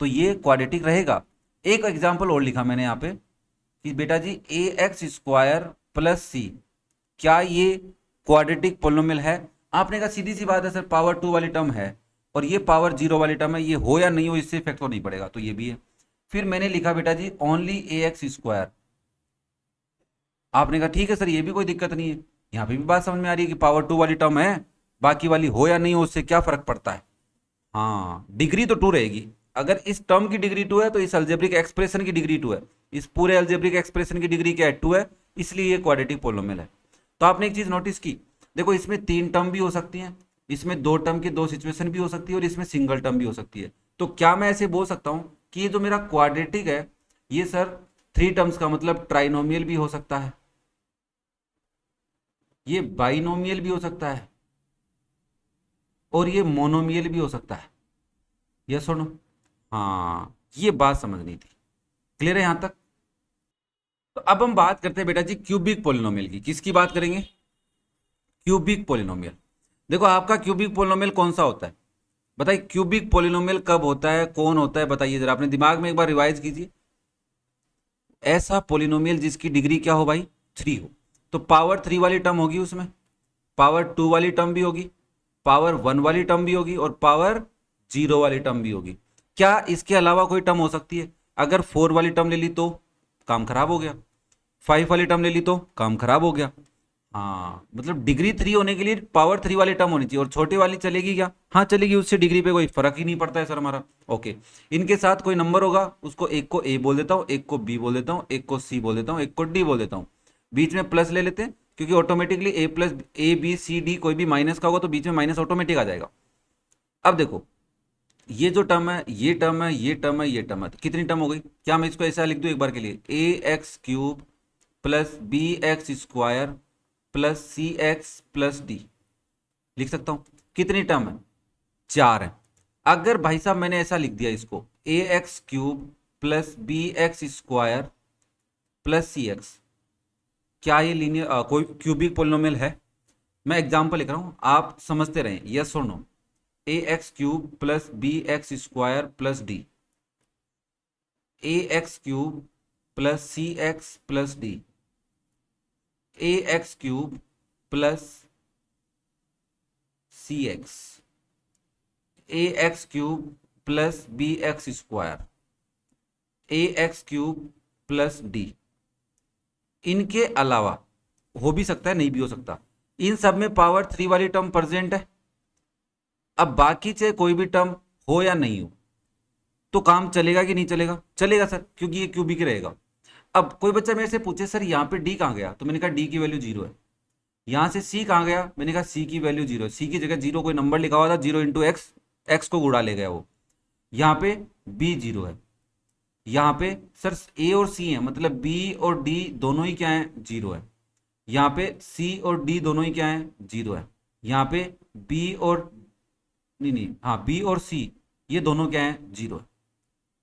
तो ये क्वाड्रेटिक रहेगा। एक एग्जाम्पल और लिखा मैंने यहाँ पे कि बेटा जी ए एक्स स्क्वायर प्लस सी, क्या ये क्वाड्रेटिक पोलिनोमियल है? आपने कहा सीधी सी बात है सर, पावर 2 वाली टर्म है और ये पावर 0 वाली टर्म है, ये हो या नहीं हो इससे इफेक्ट तो नहीं पड़ेगा, तो ये भी है। फिर मैंने लिखा बेटा जी ओनली ए एक्स स्क्वायर। आपने कहा ठीक है सर, ये भी कोई दिक्कत नहीं है, यहाँ पे भी बात समझ में आ रही है कि पावर 2 वाली टर्म है, बाकी वाली हो या नहीं हो उससे क्या फर्क पड़ता है। हाँ, डिग्री तो 2 रहेगी। अगर इस टर्म की डिग्री 2 है तो इस अल्जेब्रिक एक्सप्रेशन की डिग्री 2 है, इस पूरे अल्जेब्रिक एक्सप्रेशन की डिग्री क्या है? 2 है, इसलिए ये क्वाड्रेटिक पोलिनोमियल है। तो आपने एक चीज नोटिस की, देखो इसमें 3 टर्म भी हो सकती हैं, इसमें 2 टर्म की 2 सिचुएशन भी हो सकती है, और इसमें सिंगल टर्म भी हो सकती है। तो क्या मैं ऐसे बोल सकता हूं कि ये जो मेरा क्वाड्रेटिक है ये सर 3 टर्म्स का मतलब ट्राइनोमियल भी हो सकता है, ये बाइनोमियल भी हो सकता है, और ये मोनोमियल भी हो सकता है। यस और नो? हाँ, ये बात समझनी थी। क्लियर है यहां तक? तो अब हम बात करते हैं बेटा जी क्यूबिक पोलिनोमियल की। किसकी बात करेंगे? Cubic polynomial. देखो आपका क्यूबिक पोलिनोमियल कौन सा होता है? बताइए, क्यूबिक पोलिनोमियल कब होता है, कौन होता है, बताइए जरा, अपने दिमाग में एक बार रिवाइज कीजिए। ऐसा पोलिनोमियल जिसकी डिग्री क्या हो भाई? 3 हो। तो पावर 3 वाली टर्म होगी उसमें, पावर 2 वाली टर्म भी होगी, पावर 1 वाली टर्म भी होगी, और पावर 0 वाली टर्म भी होगी। क्या इसके अलावा कोई टर्म हो सकती है? अगर 4 वाली टर्म ले ली तो काम खराब हो गया, 5 वाली टर्म ले ली तो काम खराब हो गया। हाँ, मतलब डिग्री 3 होने के लिए पावर 3 वाली टर्म होनी चाहिए, और छोटी वाली चलेगी क्या? हाँ चलेगी, उससे डिग्री पे कोई फर्क ही नहीं पड़ता है सर हमारा। ओके, इनके साथ कोई नंबर होगा, उसको एक को ए बोल देता हूँ, एक को बी बोल देता हूँ, एक को सी बोल देता हूँ, एक को डी बोल देता हूँ। बीच में प्लस ले लेते हैं, क्योंकि automatically a plus a b c d कोई भी माइनस का होगा तो बीच में माइनस ऑटोमेटिक आ जाएगा। अब देखो ये जो टर्म है, ये टर्म है, ये टर्म है, ये टर्म है, तो कितनी टर्म हो गई? क्या मैं इसको ऐसा लिख दूं एक बार के लिए, A X cube plus B X square plus C X plus D, लिख सकता हूं। कितनी टर्म है? 4 है। अगर भाई साहब मैंने ऐसा लिख दिया इसको, A X cube plus B X square plus C X, क्या ये लीनियर कोई क्यूबिक पोलिनोमियल है? मैं एग्जांपल लिख रहा हूं, आप समझते रहें, यस और no. A X cube plus B X square plus D, A X cube plus C X plus D, A X cube plus C X, A X cube plus B X square, A X cube plus D. इनके अलावा हो भी सकता है, नहीं भी हो सकता, इन सब में पावर 3 वाली टर्म प्रेजेंट है। अब बाकी चाहे कोई भी टर्म हो या नहीं हो तो काम चलेगा कि नहीं चलेगा? चलेगा सर, क्योंकि ये क्यूबिक रहेगा। अब कोई बच्चा मेरे से पूछे सर यहाँ पे डी कहाँ गया, तो मैंने कहा डी की वैल्यू 0 है। यहाँ से सी कहाँ गया, मैंने कहा सी की वैल्यू 0 है। सी की जगह 0 कोई नंबर लिखा हुआ था, 0 इंटू एक्स, एक्स को उड़ा ले गया वो। यहाँ पे बी 0 है, यहाँ पे सर ए और सी है, मतलब बी और डी दोनों ही क्या है, 0 है। यहाँ पे सी और डी दोनों ही क्या है, 0 है। यहाँ पे बी और नहीं, हाँ बी और सी ये दोनों क्या है, 0 है।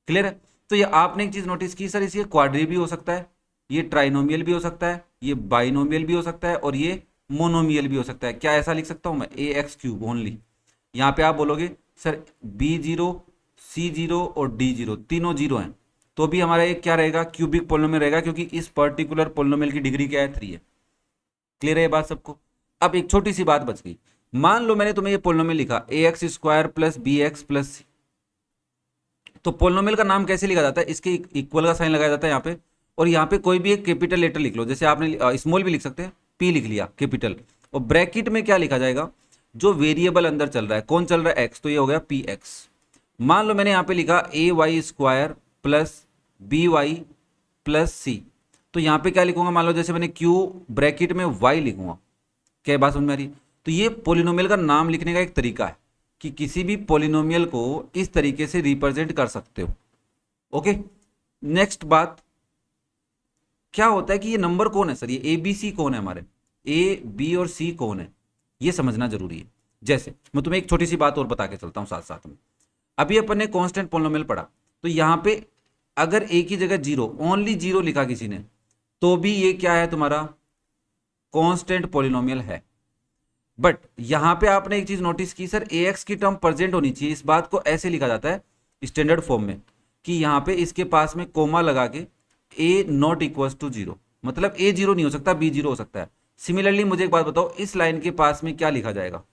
क्लियर है? तो ये आपने एक चीज नोटिस की सर, इसे क्वाड्री भी हो सकता है, ये ट्राइनोमियल भी हो सकता है, ये बाइनोमियल भी हो सकता है, और ये मोनोमियल भी हो सकता है। क्या ऐसा लिख सकता हूं मैं, ए एक्स क्यूब ओनली? यहाँ पे आप बोलोगे सर बी 0 सी 0 और डी 0 तीनों 0 हैं, तो भी हमारा एक क्या रहेगा, क्यूबिक पोलिनोमियल रहेगा, क्योंकि इस पर्टिकुलर पोलिनोमियल की डिग्री क्या है, 3 है। क्लियर है ये बात सबको? अब एक छोटी सी बात बच गई, मान लो मैंने तुम्हें ये पोलिनोमियल लिखा A X square plus B X plus C, तो पोलिनोमियल का नाम कैसे लिखा जाता है, इसके इक्वल का साइन लगाया जाता है यहाँ पे, और यहाँ पे कोई भी एक कैपिटल लेटर लिख लो, जैसे आपने स्मॉल भी लिख सकते हैं, पी लिख लिया कैपिटल, और ब्रैकेट में क्या लिखा जाएगा, जो वेरिएबल अंदर चल रहा है, कौन चल रहा है, एक्स, तो ये हो गया पी एक्स। मान लो मैंने यहाँ पे लिखा A Y square plus B Y plus C, तो यहाँ पे क्या लिखूंगा, मान लो जैसे मैंने क्यू ब्रैकेट में वाई लिखूंगा। क्या बात समझ में आ रही? तो ये पोलिनोमियल का नाम लिखने का एक तरीका है कि किसी भी पोलिनोमियल को इस तरीके से रिप्रेजेंट कर सकते हो। ओके, नेक्स्ट बात, क्या होता है कि ये नंबर कौन है सर, ये ए बी सी कौन है, हमारे ए बी और सी कौन है, ये समझना जरूरी है। जैसे मैं तुम्हें एक छोटी सी बात और बता के चलता हूं साथ साथ में। अभी अपन ने कांस्टेंट पोलिनोमियल पढ़ा, तो यहां पे अगर ए की जगह 0 ओनली 0 लिखा किसी ने, तो भी ये क्या है, तुम्हारा कांस्टेंट पोलिनोमियल है। बट यहां पे आपने एक चीज नोटिस की सर, ए एक्स की टर्म प्रेजेंट होनी चाहिए। इस बात को ऐसे लिखा जाता है स्टैंडर्ड फॉर्म में कि यहां पे इसके पास में कोमा लगा के ए नॉट इक्वल टू 0, मतलब ए 0 नहीं हो सकता, बी 0 हो सकता है। सिमिलरली मुझे एक बात बताओ, इस लाइन के पास में क्या लिखा जाएगा,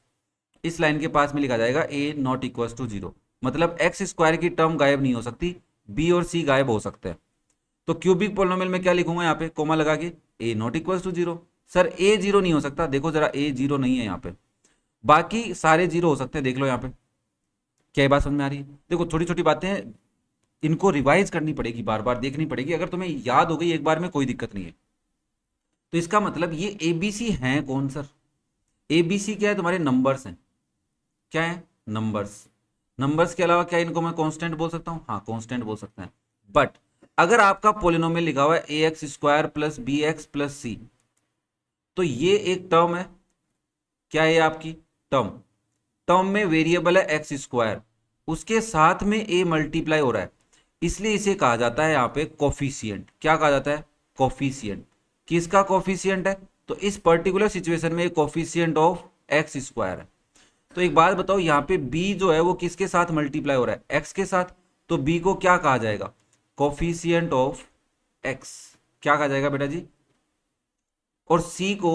इस लाइन के पास में लिखा जाएगा ए नॉट इक्वल टू 0, मतलब एक्स स्क्वायर की टर्म गायब नहीं हो सकती, बी और सी गायब हो सकते हैं। तो क्यूबिक पोलिनोमियल में क्या लिखूंगा, यहाँ पे कोमा लगा के ए नॉट इक्वल टू 0। सर ए 0 नहीं हो सकता, देखो जरा ए 0 नहीं है यहाँ पे, बाकी सारे 0 हो सकते हैं, देख लो यहाँ पे। क्या ये बात समझ में आ रही है? देखो छोटी छोटी बातें हैं, इनको रिवाइज करनी पड़ेगी, बार बार देखनी पड़ेगी। अगर तुम्हें याद हो गई एक बार में कोई दिक्कत नहीं है। तो इसका मतलब ये एबीसी हैं कौन सर, एबीसी क्या है, तुम्हारे नंबर्स हैं। क्या है, नंबर्स। नंबर्स के अलावा क्या इनको मैं कांस्टेंट बोल सकता हूं, हाँ कांस्टेंट बोल सकते हैं। बट अगर आपका पोलिनोमियल लिखा हुआ है A X square plus B X plus C, तो ये एक टर्म है, क्या है आपकी टर्म, टर्म में वेरिएबल है एक्स स्क्वायर, उसके साथ में ए मल्टीप्लाई हो रहा है, इसलिए इसे कहा जाता है यहाँ पे कोफिशिएंट। क्या कहा जाता है, कोफिशिएंट। किसका कोफिशिएंट है, तो इस पर्टिकुलर सिचुएशन में कोफिशिएंट ऑफ एक्स स्क्वायर है। तो एक बात बताओ, यहाँ पे b जो है वो किसके साथ मल्टीप्लाई हो रहा है, x के साथ, तो b को क्या कहा जाएगा, कोफिशिएंट ऑफ x। क्या कहा जाएगा बेटा जी, और c को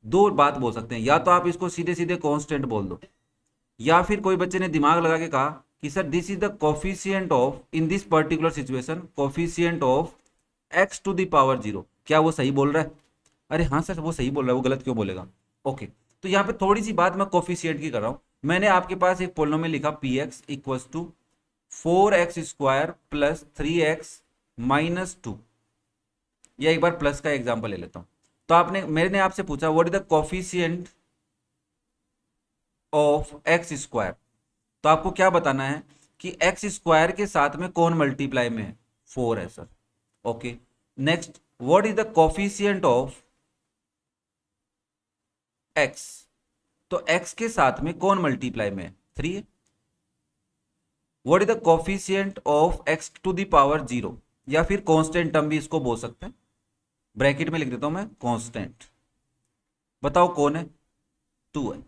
दो बात बोल सकते हैं, या तो आप इसको सीधे सीधे कांस्टेंट बोल दो, या फिर कोई बच्चे ने दिमाग लगा के कहा कि sir this is the coefficient of, in this particular situation coefficient of x to the power 0। क्या वो सही बोल रहा है, अरे हाँ सर वो सही बोल रहा है, वो गलत क्यों बोलेगा। ओके, तो यहाँ पे थोड़ी सी बात मैं कोफिशिएंट की कर रहा हूं। मैंने आपके पास एक पोलिनोमियल लिखा p x equals to 4x square plus 3x minus 2, या एक बार प्लस का एग्जाम्पल ले लेता हूं। तो आपने मैंने आपसे पूछा what is the coefficient of x square, तो आपको क्या बताना है कि एक्स स्क्वायर के साथ में कौन मल्टीप्लाई में है, 4 है sir. Okay, next what is the coefficient of x, तो एक्स के साथ में कौन मल्टीप्लाई में है, 3 है। What is the coefficient of x to the power 0, या फिर कांस्टेंट टर्म भी इसको बोल सकते हैं, ब्रैकेट में लिख देता हूं मैं कांस्टेंट, बताओ कौन है, 2 है।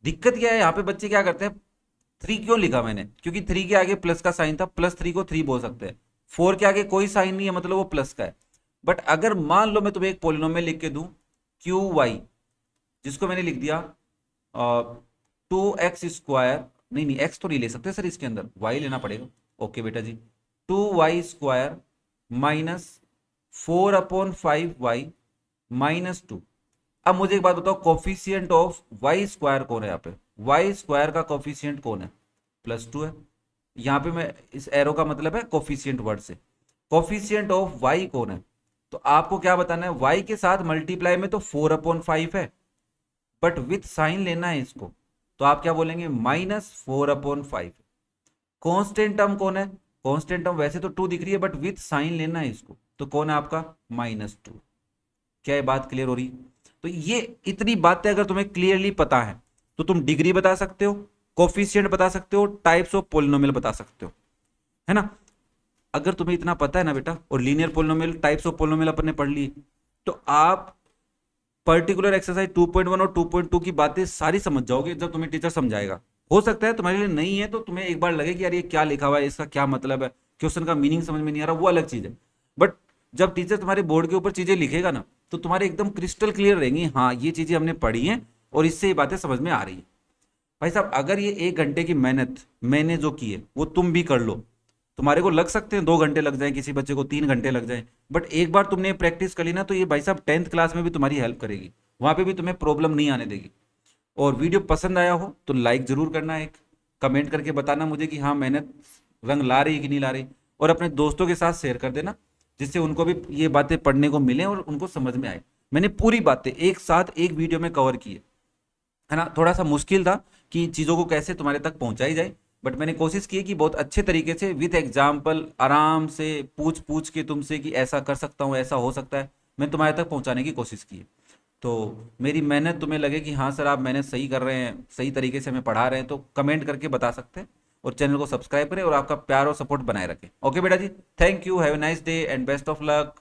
दिक्कत क्या है यहाँ पे बच्चे क्या करते हैं, 3 क्यों लिखा मैंने, क्योंकि 3 के आगे प्लस का साइन था, +3 को 3 बोल सकते हैं, 4 के आगे कोई साइन नहीं है मतलब वो प्लस का है। बट अगर मान लो मैं तुम्हें एक पोलिनोमियल लिख के दूं क्यू वाई, जिसको मैंने लिख दिया 2x², नहीं एक्स तो नहीं ले सकते सर, इसके अंदर वाई लेना पड़ेगा। ओके बेटा जी, 2y² माइनस 4/5y माइनस 2। अब मुझे एक बात बताओ, कोफिशिएंट ऑफ y² कौन है यहाँ पे, y² का कोफिशिएंट कौन है, +2 है। यहाँ पे मैं इस एरो का मतलब है कोफिशिएंट वर्ड से, कोफिशिएंट ऑफ y कौन है, तो आपको क्या बताना है, y के साथ मल्टीप्लाई में तो 4/5 है, बट विथ साइन लेना है इसको, तो आप क्या बोलेंगे, -4/5। कांस्टेंट टर्म कौन है, कांस्टेंट टर्म वैसे तो 2 दिख रही है, बट विथ साइन लेना है इसको, तो कौन है आपका, -2। क्या ये बात क्लियर हो रही, तो ये इतनी बातें अगर तुम्हें क्लियरली पता है तो तुम डिग्री बता सकते हो, कोफिशिएंट बता सकते हो, टाइप्स ऑफ पोलिनोमियल बता सकते हो, है ना। अगर तुम्हें इतना पता है ना बेटा, और linear polynomial, types of polynomial अपन ने पढ़ ली, तो आप पर्टिकुलर एक्सरसाइज 2.1 और 2.2 की बातें सारी समझ जाओगे जब तुम्हें टीचर समझाएगा। हो सकता है तुम्हारे लिए नहीं है तो तुम्हें एक बार लगे कि यार ये क्या लिखा हुआ है, इसका क्या मतलब है, क्वेश्चन का मीनिंग समझ में नहीं आ रहा, वो अलग चीज है। बट जब टीचर तुम्हारे बोर्ड के ऊपर चीजें लिखेगा ना, तो तुम्हारे एकदम क्रिस्टल क्लियर रहेंगी, हाँ ये चीजें हमने पढ़ी हैं और इससे ये बातें समझ में आ रही है। भाई साहब, अगर ये 1 घंटे की मेहनत मैंने जो की है वो तुम भी कर लो, तुम्हारे को लग सकते हैं 2 घंटे लग जाए, किसी बच्चे को 3 घंटे लग जाए, बट एक बार तुमने प्रैक्टिस कर ली ना, तो ये भाई साहब 10th क्लास में भी तुम्हारी हेल्प करेगी, वहां पे भी तुम्हें प्रॉब्लम नहीं आने देगी। और वीडियो पसंद आया हो तो लाइक जरूर करना, एक कमेंट करके बताना मुझे कि हाँ मेहनत रंग ला रही है कि नहीं ला रही, और अपने दोस्तों के साथ शेयर कर देना, जिससे उनको भी ये बातें पढ़ने को मिले और उनको समझ में आए। मैंने पूरी बातें एक साथ एक वीडियो में कवर की है ना। थोड़ा सा मुश्किल था कि चीज़ों को कैसे तुम्हारे तक पहुंचाई जाए, बट मैंने कोशिश की है कि बहुत अच्छे तरीके से विद एग्जाम्पल आराम से पूछ पूछ के तुमसे कि ऐसा कर सकता हूँ, ऐसा हो सकता है, मैं तुम्हारे तक पहुंचाने की कोशिश की है। तो मेरी मेहनत तुम्हें लगे कि हाँ सर आप मेहनत सही कर रहे हैं, सही तरीके से हमें पढ़ा रहे हैं, तो कमेंट करके बता सकते हैं, और चैनल को सब्सक्राइब करें और आपका प्यार और सपोर्ट बनाए रखें। ओके बेटा जी, thank you, have a nice day and best of luck.